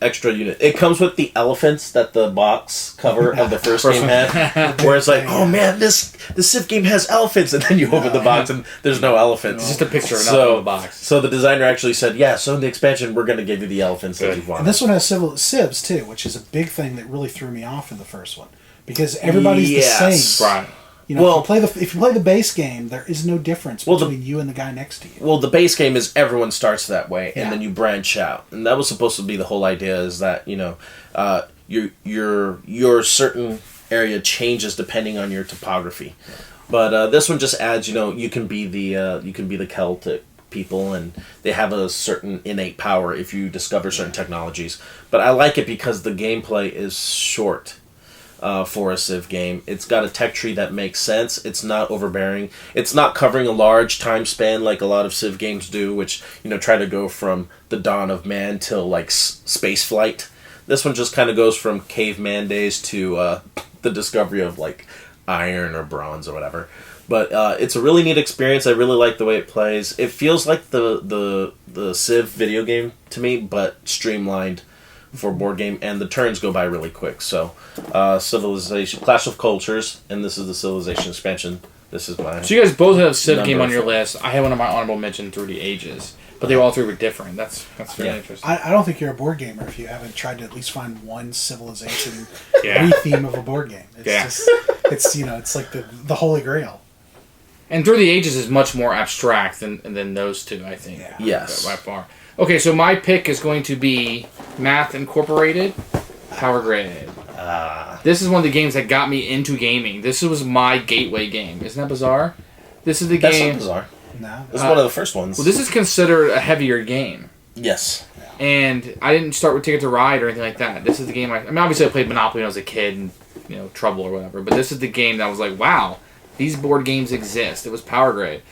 extra unit. It comes with the elephants that the box cover of the first game had, where it's like, oh man, the Civ game has elephants, and then you open the box and there's no elephants. It's just a picture of nothing in the box. So the designer actually said, yeah, so in the expansion we're going to give you the elephants that you want. And this one has civs too, which is a big thing that really threw me off in the first one, because everybody's the same. Right. Well, if you play the base game, there is no difference between you and the guy next to you. Well, the base game is everyone starts that way, and Yeah. then you branch out, and that was supposed to be the whole idea. Is that your certain area changes depending on your topography, but this one just adds. You can be the Celtic people, and they have a certain innate power if you discover certain technologies. But I like it because the gameplay is short. For a Civ game. It's got a tech tree that makes sense. It's not overbearing. It's not covering a large time span like a lot of Civ games do, which, try to go from the dawn of man till, like, space flight. This one just kind of goes from caveman days to the discovery of, like, iron or bronze or whatever. But it's a really neat experience. I really like the way it plays. It feels like the Civ video game to me, but streamlined for a board game, and the turns go by really quick. So, Civilization, Clash of Cultures, and this is the Civilization expansion. This is my. So you guys both have Civ game on your 4. list. I had one of my honorable mention Through the Ages, but they all three were different. That's very interesting. I don't think you're a board gamer if you haven't tried to at least find one Civilization Yeah. theme of a board game. It's just, it's like the Holy Grail. And Through the Ages is much more abstract than those two, I think. Yeah. Yes. By far. Okay, so my pick is going to be Math Incorporated, Power Grid. This is one of the games that got me into gaming. This was my gateway game. Isn't that bizarre? This is the That's game. not bizarre. No. This is one of the first ones. Well, this is considered a heavier game. Yes. And I didn't start with Ticket to Ride or anything like that. This is the game I mean, obviously I played Monopoly when I was a kid and, Trouble or whatever. But this is the game that I was like, wow, these board games exist. It was Power Grid.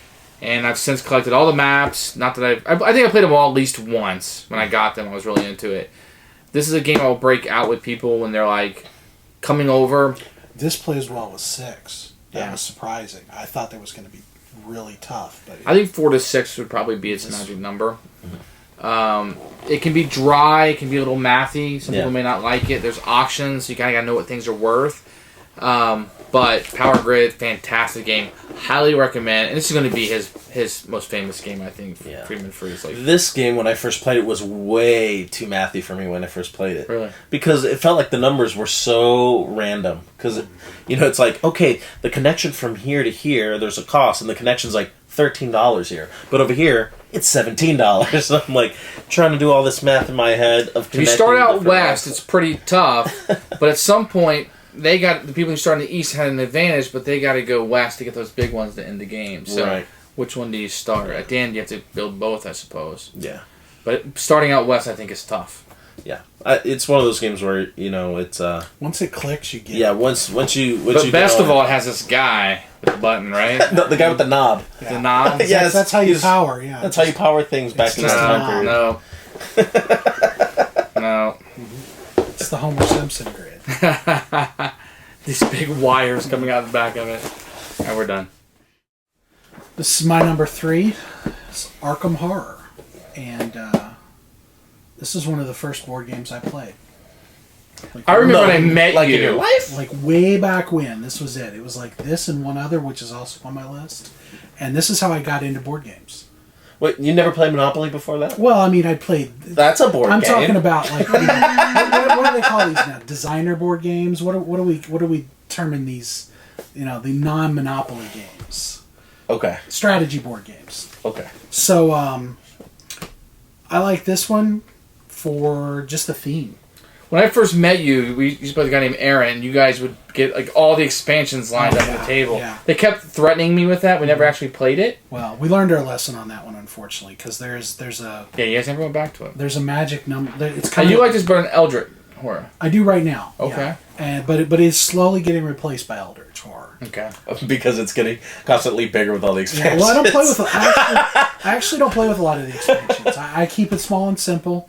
And I've since collected all the maps. Not that I think I played them all at least once. When I got them, I was really into it. This is a game I'll break out with people when they're like coming over. This plays well with 6. That Yeah. was surprising. I thought that was going to be really tough. But I think 4 to 6 would probably be its magic number. It can be dry. It can be a little mathy. Some people may not like it. There's auctions. So you kind of got to know what things are worth. But Power Grid, fantastic game. Highly recommend. And this is going to be his most famous game, I think. Yeah. Freeman Freeze. Like, This game, when I first played it, was way too mathy for me when I first played it. Really? Because it felt like the numbers were so random. Because, it's like, okay, the connection from here to here, there's a cost, and the connection's like $13 here. But over here, it's $17. So I'm like, trying to do all this math in my head of if you start out different west, ones. it's pretty tough. But at some point, the people who start in the east had an advantage, but they got to go west to get those big ones to end the game. So, Right. which one do you start? At the end, you have to build both, I suppose. Yeah. But starting out west, I think, is tough. Yeah. It's one of those games where, it's... once it clicks, you get yeah, it. once you... But best of all, it has this guy with the button, right? the guy with the knob. The knob. Yes, That's how you he's- power, yeah. That's how you power things back in this just a time knob. period. No. No. It's the Homer Simpson grid. These big wires coming out the back of it. All right, we're done. This is my number 3. It's Arkham Horror. And this is one of the first board games I played. I remember when I met like you. in your life? Like way back when. This was it. It was like this and one other, which is also on my list. And this is how I got into board games. Wait, you never played Monopoly before that? Well, I mean, I played. That's a board I'm game. talking about like what do they call these now? Designer board games. What do we terming these? You know, the non-Monopoly games. Okay. Strategy board games. Okay. So I like this one for just the theme. When I first met you, we used to play with a guy named Aaron. You guys would get like all the expansions lined up on the table. Yeah. They kept threatening me with that. We never actually played it. Well, we learned our lesson on that one, unfortunately, because there's a Yeah, you guys never went back to it. there's a magic number. It's How kind you of like this better than Eldritch Horror? I do right now. Okay. Yeah. And but it's slowly getting replaced by Eldritch Horror. Okay. Because it's getting constantly bigger with all the Yeah, expansions. well, I don't play with. I actually don't play with a lot of the expansions. I keep it small and simple.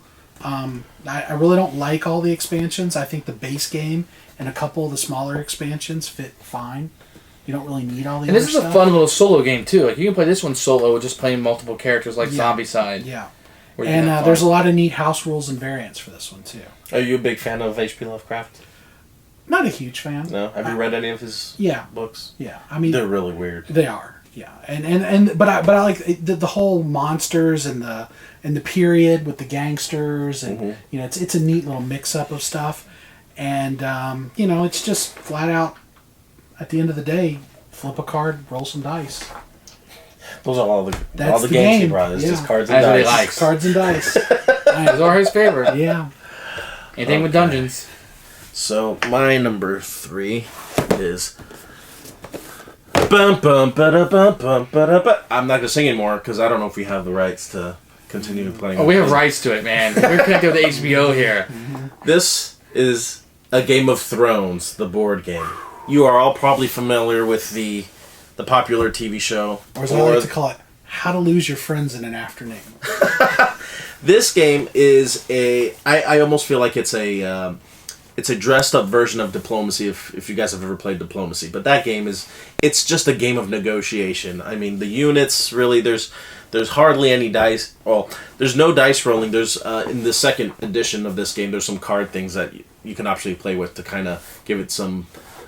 I really don't like all the expansions. I think the base game and a couple of the smaller expansions fit fine. You don't really need all the. And other this is a stuff. fun little solo game too. Like you can play this one solo with just playing multiple characters, like Zombicide. Yeah. where you And have fun. there's a lot of neat house rules and variants for this one too. Are you a big fan of H.P. Lovecraft? Not a huge fan. No. Have you read any of his Yeah. books? Yeah. I mean, They're really weird. they are. Yeah. But I like the whole monsters and the period with the gangsters and you know it's a neat little mix up of stuff, and you know it's just flat out at the end of the day flip a card, roll some dice. Those are all the That's the games he game. brought. It's Yeah. just cards and That's what he dice. likes. Cards and dice. Those are his favorite. Yeah. Anything with dungeons. So my number 3 is. Bum, bum, ba-da, bum, bum, ba-da, ba. I'm not gonna sing anymore because I don't know if we have the rights to continue playing. Oh, we have rights to it, man. We're connected with HBO here. This is a Game of Thrones, the board game. You are all probably familiar with the popular TV show. Or as I like to call it, How to Lose Your Friends in an Afternoon. This game is I almost feel like it's a dressed up version of Diplomacy if you guys have ever played Diplomacy. But that game it's just a game of negotiation. I mean, the units really there's hardly any dice. Well, there's no dice rolling. There's in the second edition of this game there's some card things that you can actually play with to kind of give it some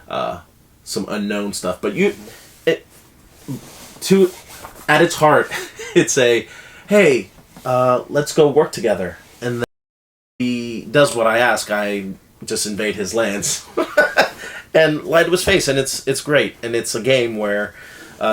unknown stuff. But at its heart, it's hey, let's go work together. And then he does what I ask. I just invade his lands and lie to his face, and it's great. And it's a game where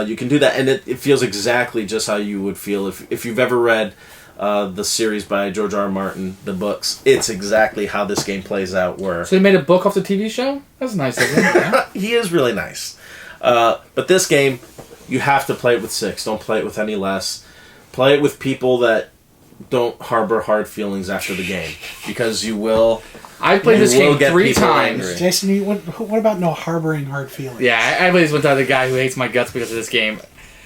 you can do that, and it feels exactly just how you would feel if you've ever read the series by George R. R. Martin, the books. It's exactly how this game plays out. Where So they made a book off the TV show? That's nice of them. Yeah. he is really nice. But this game, you have to play it with 6. Don't play it with any less. Play it with people that don't harbor hard feelings after the game, because you will. I played this game 3 times. angry. Jason, what about no harboring hard feelings? Yeah, I played this with another guy who hates my guts because of this game.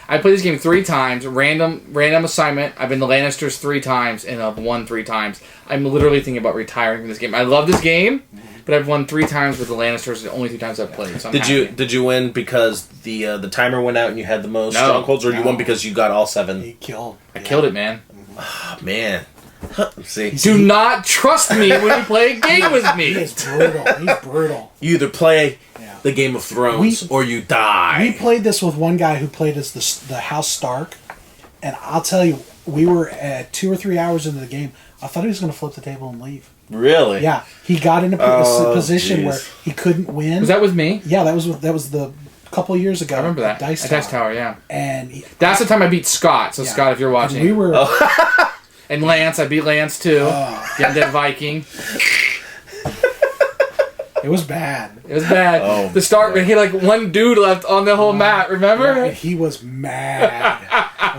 I played this game 3 times, random assignment. I've been the Lannisters 3 times, and I've won 3 times. I'm literally thinking about retiring from this game. I love this game, but I've won 3 times with the Lannisters, the only 3 times I've played. So I'm happy. Did you win because the timer went out and you had the most No. strongholds, or you won because you got all 7? He killed. I killed it, man. Oh, man. See, Do not trust me when you play a game with me. He's brutal. He's brutal. you either play Yeah. the Game of Thrones or you die. We played this with one guy who played as the House Stark, and I'll tell you, we were at 2 or 3 hours into the game. I thought he was going to flip the table and leave. Really? Yeah, he got in a Oh, position jeez. where he couldn't win. Was that with me? Yeah, that was the couple of years ago. I remember that. Dice At Tower. Dice Tower, yeah. And That's the time I beat Scott. So yeah. Scott, if you're watching. And we were. And Lance, I beat Lance too. Oh. The Undead Viking. It was bad. It was bad. Oh, The start, he had like one dude left on the whole map, remember? And he was mad.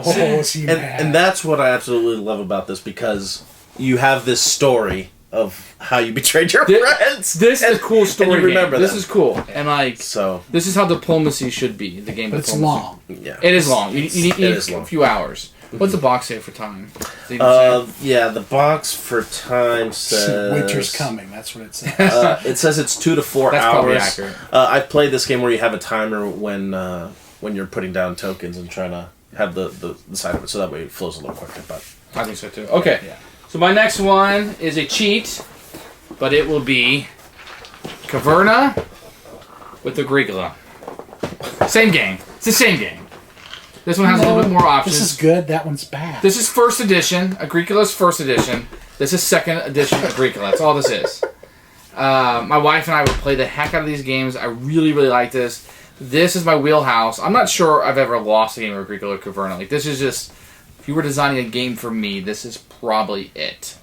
Oh, was he mad? And that's what I absolutely love about this, because you have this story of how you betrayed your friends. This is a cool story. And you remember game. This them. is cool. And like, So, this is how diplomacy should be. The game but it's Diplomacy. long. yeah. It is long. You need It is a long. few hours. What's the box say for time? Does it even say? Yeah, the box for time says... Winter's coming. That's what it says. It says it's 2 to 4 That's hours. probably accurate. I've played this game where you have a timer when you're putting down tokens and trying to have the side of it, so that way it flows a little quicker. But I think so too. Okay. Yeah. So my next one is a cheat, but it will be Caverna with the Agricola. Same game. It's the same game. This one has a little bit more options. This is good. That one's bad. This is first edition. Agricola's first edition. This is second edition Agricola. That's all this is. My wife and I would play the heck out of these games. I really, really like this. This is my wheelhouse. I'm not sure I've ever lost a game of Agricola or Caverna. Like, this is just, if you were designing a game for me, this is probably it.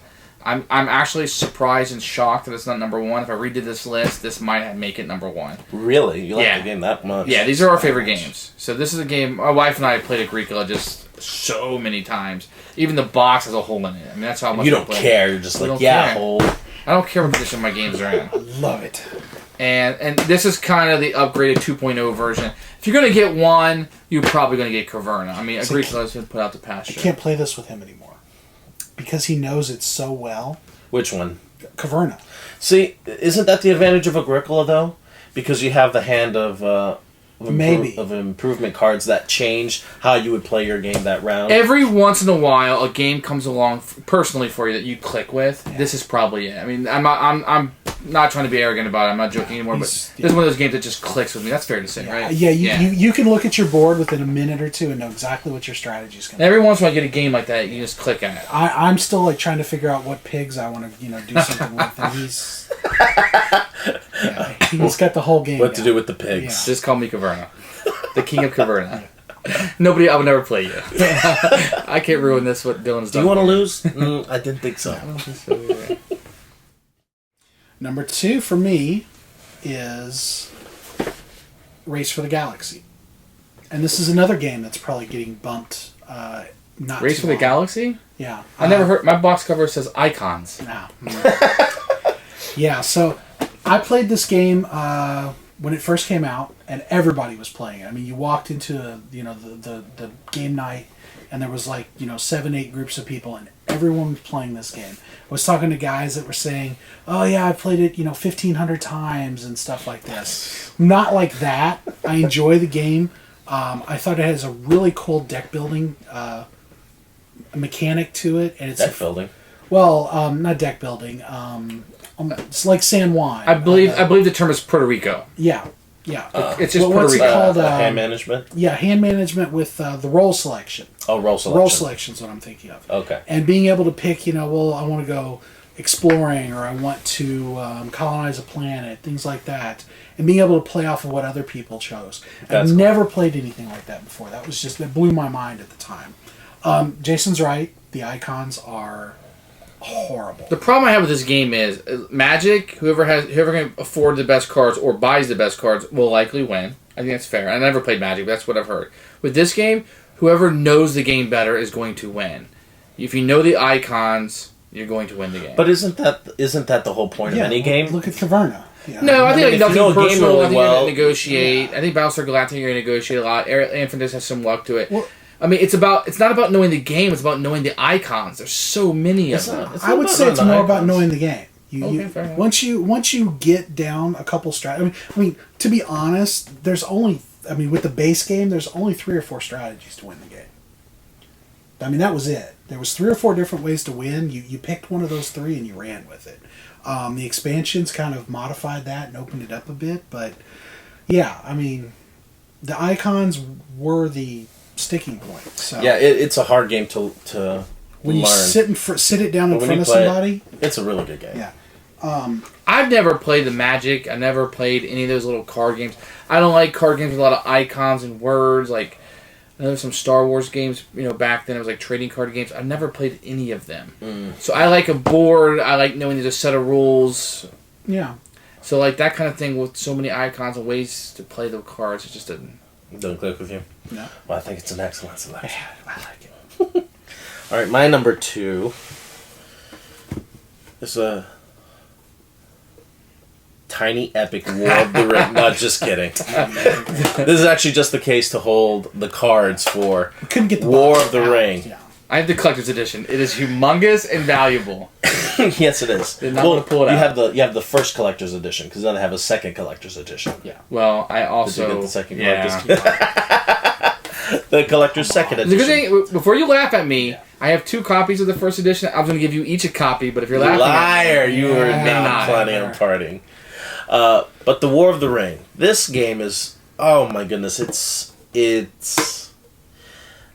I'm actually surprised and shocked that it's not number one. If I redid this list, this might make it number one. Really? You like the game that much? Yeah, these are our favorite games. So this is a game, my wife and I played Agricola just so many times. Even the box has a hole in it. I mean, that's how much you don't care. You're just like, yeah, hole. I don't care what condition my games are in. I love it. And this is kind of the upgraded 2.0 version. If you're going to get one, you're probably going to get Caverna. I mean, Agricola's been put out to pasture. I can't play this with him anymore. Because he knows it so well. Which one? Caverna. See, isn't that the advantage of Agricola, though? Because you have the hand of improvement cards that change how you would play your game that round. Every once in a while, a game comes along personally for you that you click with. Yeah. This is probably it. I mean, I'm not trying to be arrogant about it. I'm not joking anymore. But this is one of those games that just clicks with me. That's fair to say, right? Yeah, you can look at your board within a minute or two and know exactly what your strategy is going to be. Every once in a while, I get a game like that. You just click on it. I'm still like trying to figure out what pigs I want to do something with, and he's got the whole game. What to do with the pigs? Yeah. Just call me Caverna, the king of Caverna. Nobody, I would never play you. I can't ruin this. What Dylan's done. Do you want to lose? I didn't think so. I don't think so either. Number 2 for me is Race for the Galaxy. And this is another game that's probably getting bumped. Not Race for the Galaxy? Yeah. I never heard. My box cover says Icons. No. Yeah, so I played this game when it first came out, and everybody was playing it. I mean, you walked into the game night, and there was 7-8 groups of people, and everyone was playing this game. I was talking to guys that were saying, "Oh yeah, I played it 1,500 times and stuff like this." Not like that. I enjoy the game. I thought it has a really cool deck building mechanic to it, and it's deck building. Well, not deck building. It's like San Juan. I believe the term is Puerto Rico. Yeah. It's just Puerto what's Rico. It called? Hand management? Yeah, hand management with the roll selection. Oh, roll selection. Roll selection is what I'm thinking of. Okay. And being able to pick, I want to go exploring, or I want to colonize a planet, things like that. And being able to play off of what other people chose. I've never played anything like that before. That blew my mind at the time. Jason's right. The icons are horrible. The problem I have with this game is Magic. Whoever can afford the best cards or buys the best cards will likely win. I think that's fair. I never played Magic, but that's what I've heard. With this game, whoever knows the game better is going to win. If you know the icons, you're going to win the game. But isn't that the whole point of any game? Look at Caverna. Yeah. No, I think nothing personal. Really I think you're going to negotiate. Yeah. I think Battlestar Galactica you're going to negotiate a lot. Infinite has some luck to it. Well, I mean, it's not about knowing the game. It's about knowing the icons. There's so many of them. I would say it's more about knowing the game. Once you get down a couple strategies. I mean, to be honest, there's only. I mean, with the base game, there's only 3 or 4 strategies to win the game. I mean, that was it. There was 3 or 4 different ways to win. You picked one of those 3 and you ran with it. The expansions kind of modified that and opened it up a bit, but yeah, I mean, the icons were the sticking point. So yeah, it's a hard game to when you learn. sit it down in front of somebody. It's a really good game. Yeah. I've never played the Magic. I never played any of those little card games. I don't like card games with a lot of icons and words. Like, I know some Star Wars games, back then it was like trading card games. I've never played any of them. So I like a board. I like knowing there's a set of rules. Yeah. So like that kind of thing with so many icons and ways to play the cards, it just doesn't click with you. No. Well, I think it's an excellent selection. Yeah, I like it. All right, my number 2 is a tiny epic War of the Ring. Not just kidding. This is actually just the case to hold the cards for couldn't get the War of the Ring. Yeah. I have the collector's edition. It is humongous and valuable. Yes, it is. They're not going to pull it out. You have the first collector's edition, because then I have a second collector's edition. Yeah. Well, I also... Did you get the second collector's The collector's second edition. The good thing, before you laugh at me, I have 2 copies of the first edition. I was going to give you each a copy, but if you're laughing Liar! at me... You were not planning on partying. But the War of the Ring. This game is... Oh my goodness, it's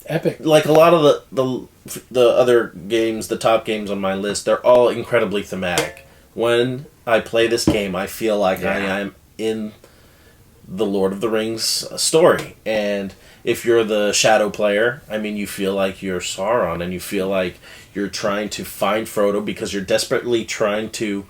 Epic. Like a lot of the other games, the top games on my list, they're all incredibly thematic. When I play this game, I feel like I am in the Lord of the Rings story. And if you're the Shadow player, I mean, you feel like you're Sauron, and you feel like you're trying to find Frodo because you're desperately trying to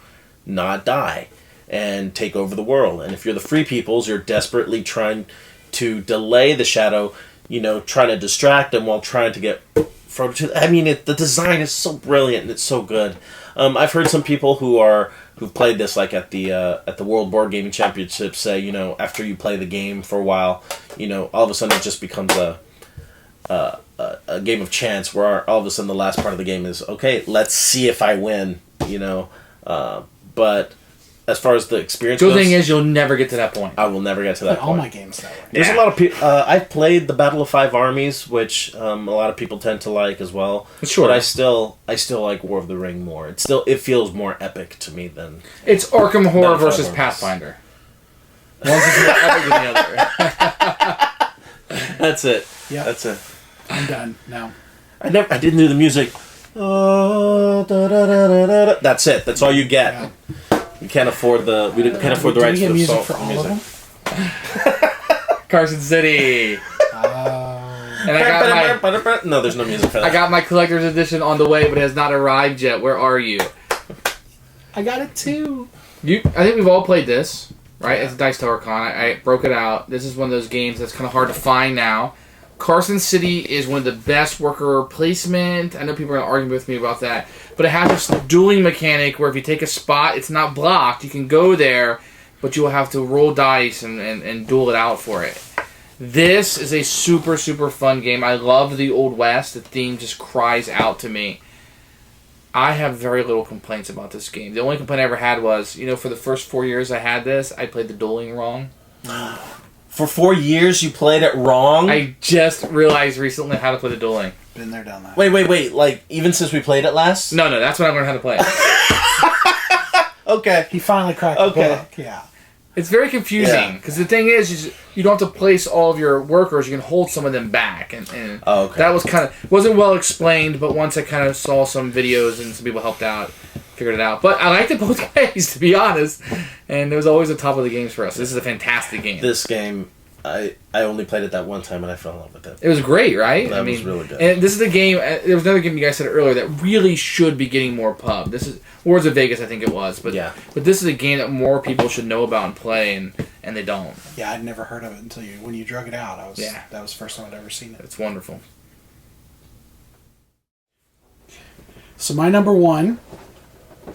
not die and take over the world. And if you're the Free Peoples, you're desperately trying to delay the Shadow, trying to distract him while trying to get Frodo to... I mean, the design is so brilliant and it's so good. I've heard some people who've played this, like at the World Board Gaming Championship, say, after you play the game for a while, all of a sudden it just becomes a game of chance, where all of a sudden the last part of the game is, okay, let's see if I win, but as far as the experience goes... The thing is, you'll never get to that point. I will never get to that point. All my games that way. There's a lot of people... I've played the Battle of Five Armies, which a lot of people tend to like as well. Sure. But I still like War of the Ring more. It feels more epic to me than... It's Arkham Horror Battle of versus Five Pathfinder. One's is more epic than the other. That's it. Yeah. That's it. I'm done now. I didn't do the music. That's it. That's all you get. Yeah. We can't afford the can't afford the rights Do for we the get music song for all music. of them? Carson City. And I got my No, there's no music for that. I got my collector's edition on the way, but it has not arrived yet. Where are you? I got it too. I think we've all played this, right? It's a Dice Tower Con. I broke it out. This is one of those games that's kind of hard to find now. Carson City is one of the best worker placement. I know people are going to argue with me about that. But it has this dueling mechanic where if you take a spot, it's not blocked. You can go there, but you will have to roll dice and duel it out for it. This is a super, super fun game. I love the Old West. The theme just cries out to me. I have very little complaints about this game. The only complaint I ever had was, for the first 4 years I had this, I played the dueling wrong. For 4 years, you played it wrong? I just realized recently how to play the dueling. Been there, done that. Wait. Like, even since we played it last? No, that's when I learned how to play it. Okay. He finally cracked the book. Yeah. It's very confusing, because the thing is you don't have to place all of your workers, you can hold some of them back. And that was wasn't well explained, but once I kind of saw some videos and some people helped out, figured it out. But I liked it both ways, to be honest. And it was always the top of the games for us. This is a fantastic game. This game, I only played it that one time and I fell in love with it. It was great, right? That was really good. And this is the game, there was another game you guys said earlier that really should be getting more pub. This is Wars of Vegas, I think it was. But this is a game that more people should know about and play, and they don't. Yeah, I'd never heard of it until when you drug it out. That was the first time I'd ever seen it. It's wonderful. So my number one...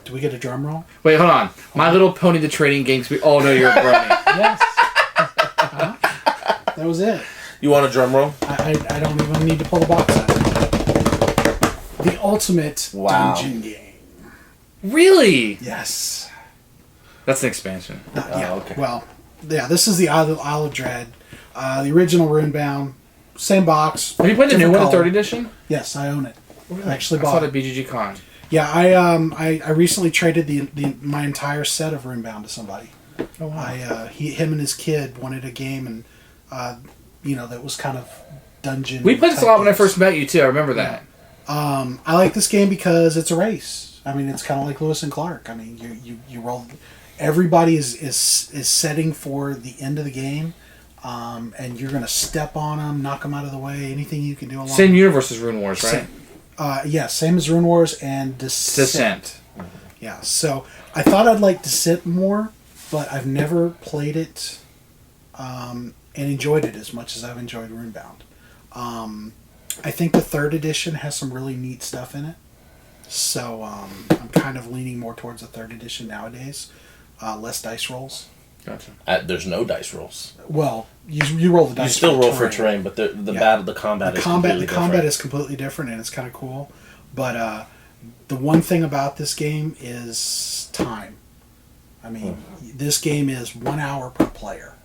Do we get a drum roll? Wait, hold on. My Little Pony, the trading games. We all know you're a brony. Yes. That was it. You want a drum roll? I don't even need to pull the box out. The ultimate dungeon game. Really? Yes. That's an expansion. Okay. Well, this is the Isle of Dread. The original Runebound. Same box. Have you played the new one, the color. 3rd edition? Yes, I own it. Really? I actually I bought saw it. it at BGG Con. Yeah, I recently traded my entire set of Runebound to somebody. Oh wow! Him and his kid wanted a game, and that was kind of dungeon. We played this a lot when I first met you too. I remember that. I like this game because it's a race. I mean, it's kind of like Lewis and Clark. I mean, you roll. Everybody is setting for the end of the game, and you're going to step on them, knock them out of the way. Anything you can do along. Same universe as Rune Wars, right? Same as Rune Wars and Descent. Yeah, so I thought I'd like Descent more, but I've never played it and enjoyed it as much as I've enjoyed Runebound. I think the 3rd edition has some really neat stuff in it, so I'm kind of leaning more towards the 3rd edition nowadays. Less dice rolls. Gotcha. There's no dice rolls. Well, you roll the dice. You still roll for terrain, but the combat is completely different, and it's kind of cool. But the one thing about this game is time. I mean, this game is 1 hour per player.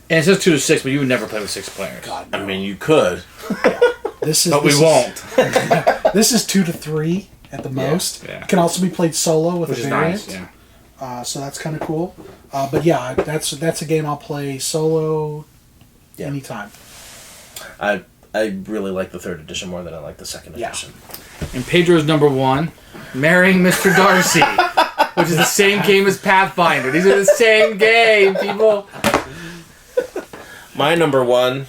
And it says 2 to 6, but you would never play with 6 players. God, no. I mean, you could. But we won't. This is 2 to 3 at the most. Yeah. It can also be played solo with Which a is variant. nice, yeah. So that's kind of cool. But yeah, that's a game I'll play solo anytime. I I really like the 3rd edition more than I like the 2nd edition. And Pedro's number 1, Marrying Mr. Darcy, which is the same game as Pathfinder. These are the same game, people. My number 1.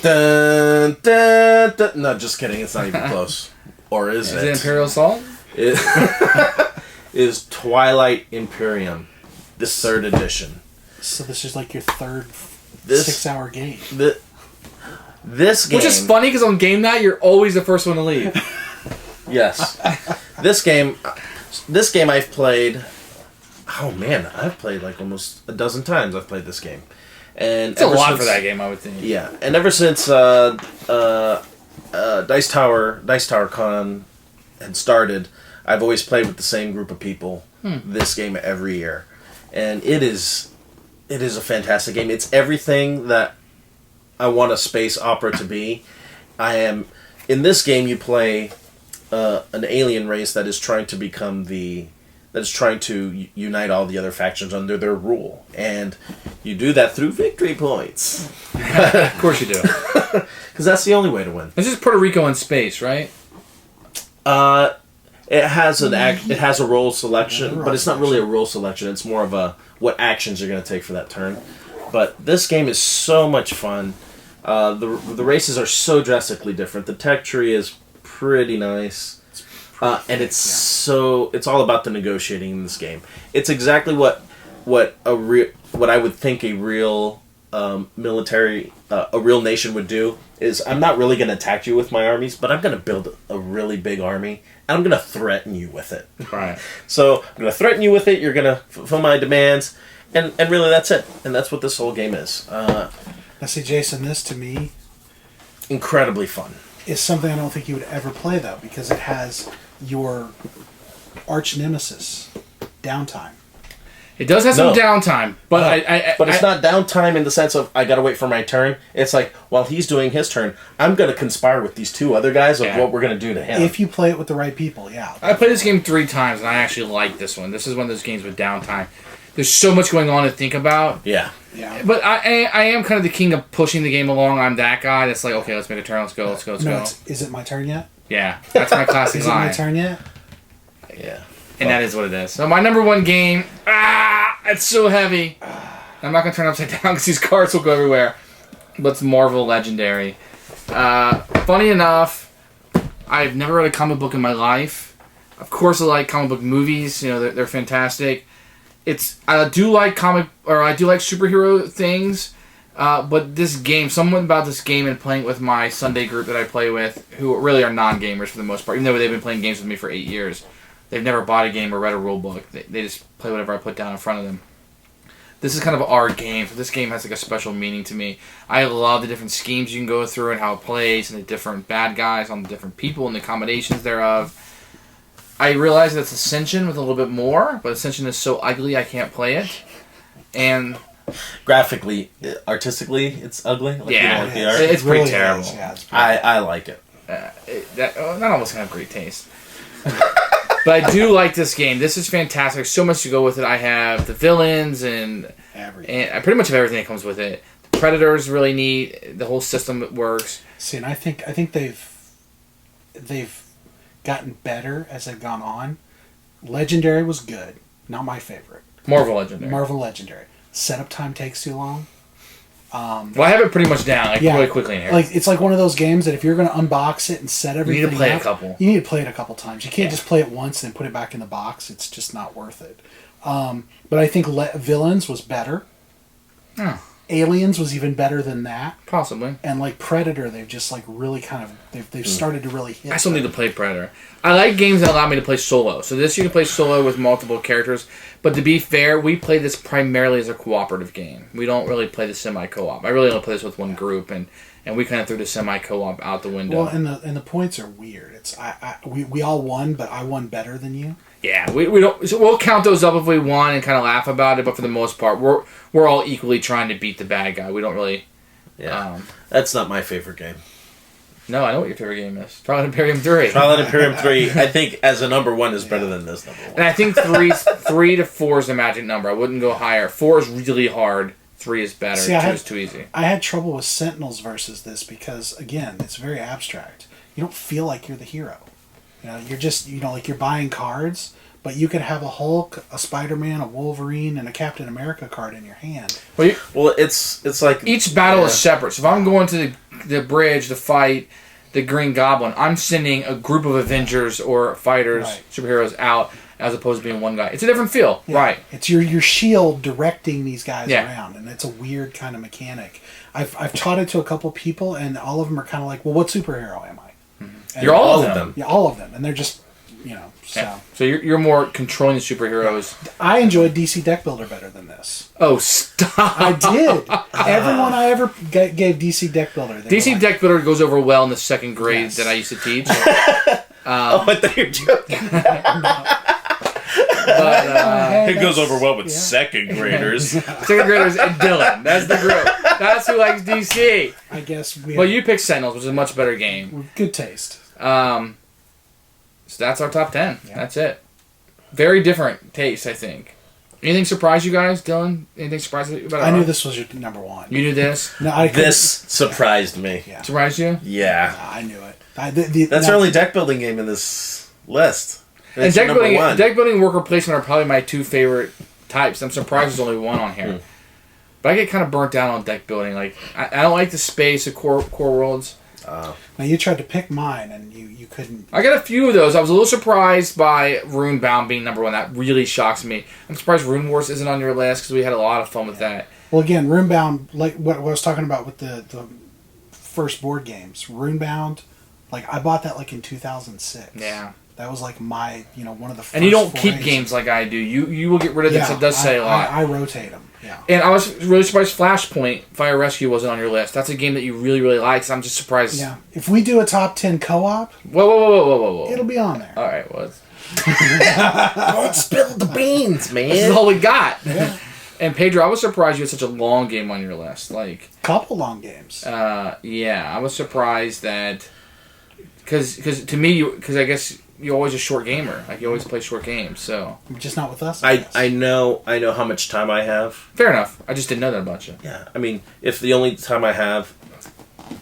Dun, dun, dun. No, just kidding. It's not even close. Or is it? Is it Imperial Assault? It is Twilight Imperium, the 3rd edition. So this is like your third 6-hour game. This game... Which is funny, because on game night, you're always the first one to leave. Yes. This game I've played... Oh, man. I've played like almost a dozen times I've played this game. And it's a lot for that game, I would think. Yeah. And ever since Dice Tower Con had started, I've always played with the same group of people this game every year. And it is a fantastic game. It's everything that I want a space opera to be. In this game you play an alien race that is trying to unite all the other factions under their rule. And you do that through victory points. Of course you do. Because that's the only way to win. This is Puerto Rico in space, right? It has a role selection, but it's not really a role selection. It's more of a what actions you're going to take for that turn. But this game is so much fun. The races are so drastically different. The tech tree is pretty nice. And it's all about the negotiating in this game. It's exactly what I would think a real military, a real nation would do. Is I'm not really going to attack you with my armies, but I'm going to build a really big army, and I'm going to threaten you with it. Right. So I'm going to threaten you with it. You're going to fulfill my demands, and really that's it. And that's what this whole game is. Now, see, Jason, this to me incredibly fun. Is something I don't think you would ever play though, because it has your arch nemesis downtime. It does have some downtime, but but it's not downtime in the sense of I gotta wait for my turn. It's like while he's doing his turn, I'm gonna conspire with these 2 other guys of what we're gonna do to him. If you play it with the right people, yeah. I played this game 3 times, and I actually like this one. This is one of those games with downtime. There's so much going on to think about. Yeah. But I am kind of the king of pushing the game along. I'm that guy that's like, okay, let's make a turn. Let's go. Is it my turn yet? Yeah, that's my classic line. Is it my turn yet? Yeah. And that is what it is. So my number 1 game, it's so heavy. I'm not going to turn it upside down because these cards will go everywhere. But it's Marvel Legendary. Funny enough, I've never read a comic book in my life. Of course I like comic book movies. They're fantastic. I do like superhero things. But this game, something about this game and playing it with my Sunday group that I play with, who really are non-gamers for the most part, even though they've been playing games with me for 8 years. They've never bought a game or read a rule book. They just play whatever I put down in front of them. This is kind of our game. So this game has like a special meaning to me. I love the different schemes you can go through and how it plays and the different bad guys on the different people and the combinations thereof. I realize that's Ascension with a little bit more, but Ascension is so ugly I can't play it. And graphically, artistically, it's ugly. Like, yeah, you don't like the art? It's pretty terrible. Yeah, it's I like it. Not almost have great taste. But I do like this game. This is fantastic. So much to go with it. I have the villains and I pretty much have everything that comes with it. The Predator is really neat. The whole system works. See, and I think they've gotten better as they've gone on. Legendary was good. Not my favorite. Marvel Legendary. Setup time takes too long. Well, I have it pretty much down, really quickly in here. It's like one of those games that if you're going to unbox it and set everything you need to play up, a couple. You need to play it a couple times. You can't just play it once and put it back in the box. It's just not worth it. But I think Villains was better. Oh. Aliens was even better than that. Possibly. And like Predator, they've just like really kind of they've started to really hit. I still need to play Predator. I like games that allow me to play solo. So this you can play solo with multiple characters. But to be fair, we play this primarily as a cooperative game. We don't really play the semi-co-op. I really only play this with one group, and we kind of threw the semi-co-op out the window. Well, and the points are weird. It's we all won, but I won better than you. Yeah, we don't. So we'll count those up if we won and kind of laugh about it. But for the most part, we're all equally trying to beat the bad guy. We don't really. Yeah, that's not my favorite game. No, I know what your favorite game is. Twilight Imperium 3. Twilight Imperium 3, I think, as a number 1 is better than this number 1. And I think 3 to 4 is the magic number. I wouldn't go higher. 4 is really hard. 3 is better. See, 2 is too easy. I had trouble with Sentinels versus this because, again, it's very abstract. You don't feel like you're the hero. You're just, like you're buying cards, but you could have a Hulk, a Spider-Man, a Wolverine, and a Captain America card in your hand. Well, it's like... Each battle is separate. So if I'm going to the bridge to fight the Green Goblin, I'm sending a group of Avengers or fighters, superheroes out, as opposed to being one guy. It's a different feel, right? It's your shield directing these guys around, and it's a weird kind of mechanic. I've taught it to a couple people, and all of them are kind of like, well, what superhero am I? Mm-hmm. You're all of them. Yeah, all of them, and they're just, so. Yeah. So you're more controlling the superheroes. I enjoyed DC Deck Builder better than this. Oh, stop! I did. Everyone I ever gave DC Deck Builder. DC Deck Builder goes over well in the second grade that I used to teach. I thought you were joking. It goes over well with second graders. Second graders and Dylan. That's the group. That's who likes DC. I guess Well, you picked Sentinels, which is a much better game. Good taste. So that's our top 10. Yeah. That's it. Very different taste, I think. Anything surprise you guys, Dylan? Anything surprise you about it? I knew this was your number one. You knew this? No, this surprised me. Yeah. Surprised you? Yeah. No, I knew it. That's our only deck building game in this list. And deck building and worker placement are probably my 2 favorite types. I'm surprised there's only one on here. But I get kind of burnt down on deck building. Like I don't like the space of core worlds. Now you tried to pick mine and you couldn't. I got a few of those. I was a little surprised by Runebound being number 1. That really shocks me. I'm surprised Rune Wars isn't on your list because we had a lot of fun with that. Well, again, Runebound, like what I was talking about with the first board games, Runebound, like I bought that like in 2006. Yeah. That was like my, one of the first. And you don't keep games like I do. You will get rid of this. It does say a lot. I rotate them. Yeah. And I was really surprised Flashpoint Fire Rescue wasn't on your list. That's a game that you really, really like. So I'm just surprised. Yeah. If we do a top 10 co-op, whoa, it'll be on there. All right, well, don't spill the beans, man. This is all we got. Yeah. And Pedro, I was surprised you had such a long game on your list. Like couple long games. Yeah, I was surprised that because to me, because I guess you're always a short gamer. Like you always play short games, so just not with us. I know how much time I have. Fair enough. I just didn't know that about you. Yeah, I mean, if the only time I have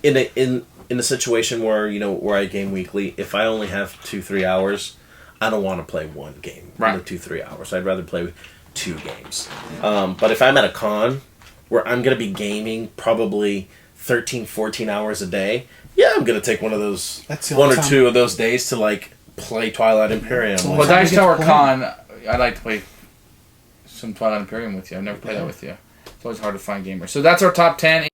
in a situation where where I game weekly, if I only have 2-3 hours, I don't want to play one game in the 2-3 hours. I'd rather play 2 games. But if I'm at a con where I'm going to be gaming probably 13-14 hours a day, yeah, I'm going to take one of those, one or two of those days to like play Twilight Imperium. Well, Dice Tower Con, I'd like to play some Twilight Imperium with you. I've never played that with you. It's always hard to find gamers. So that's our top 10.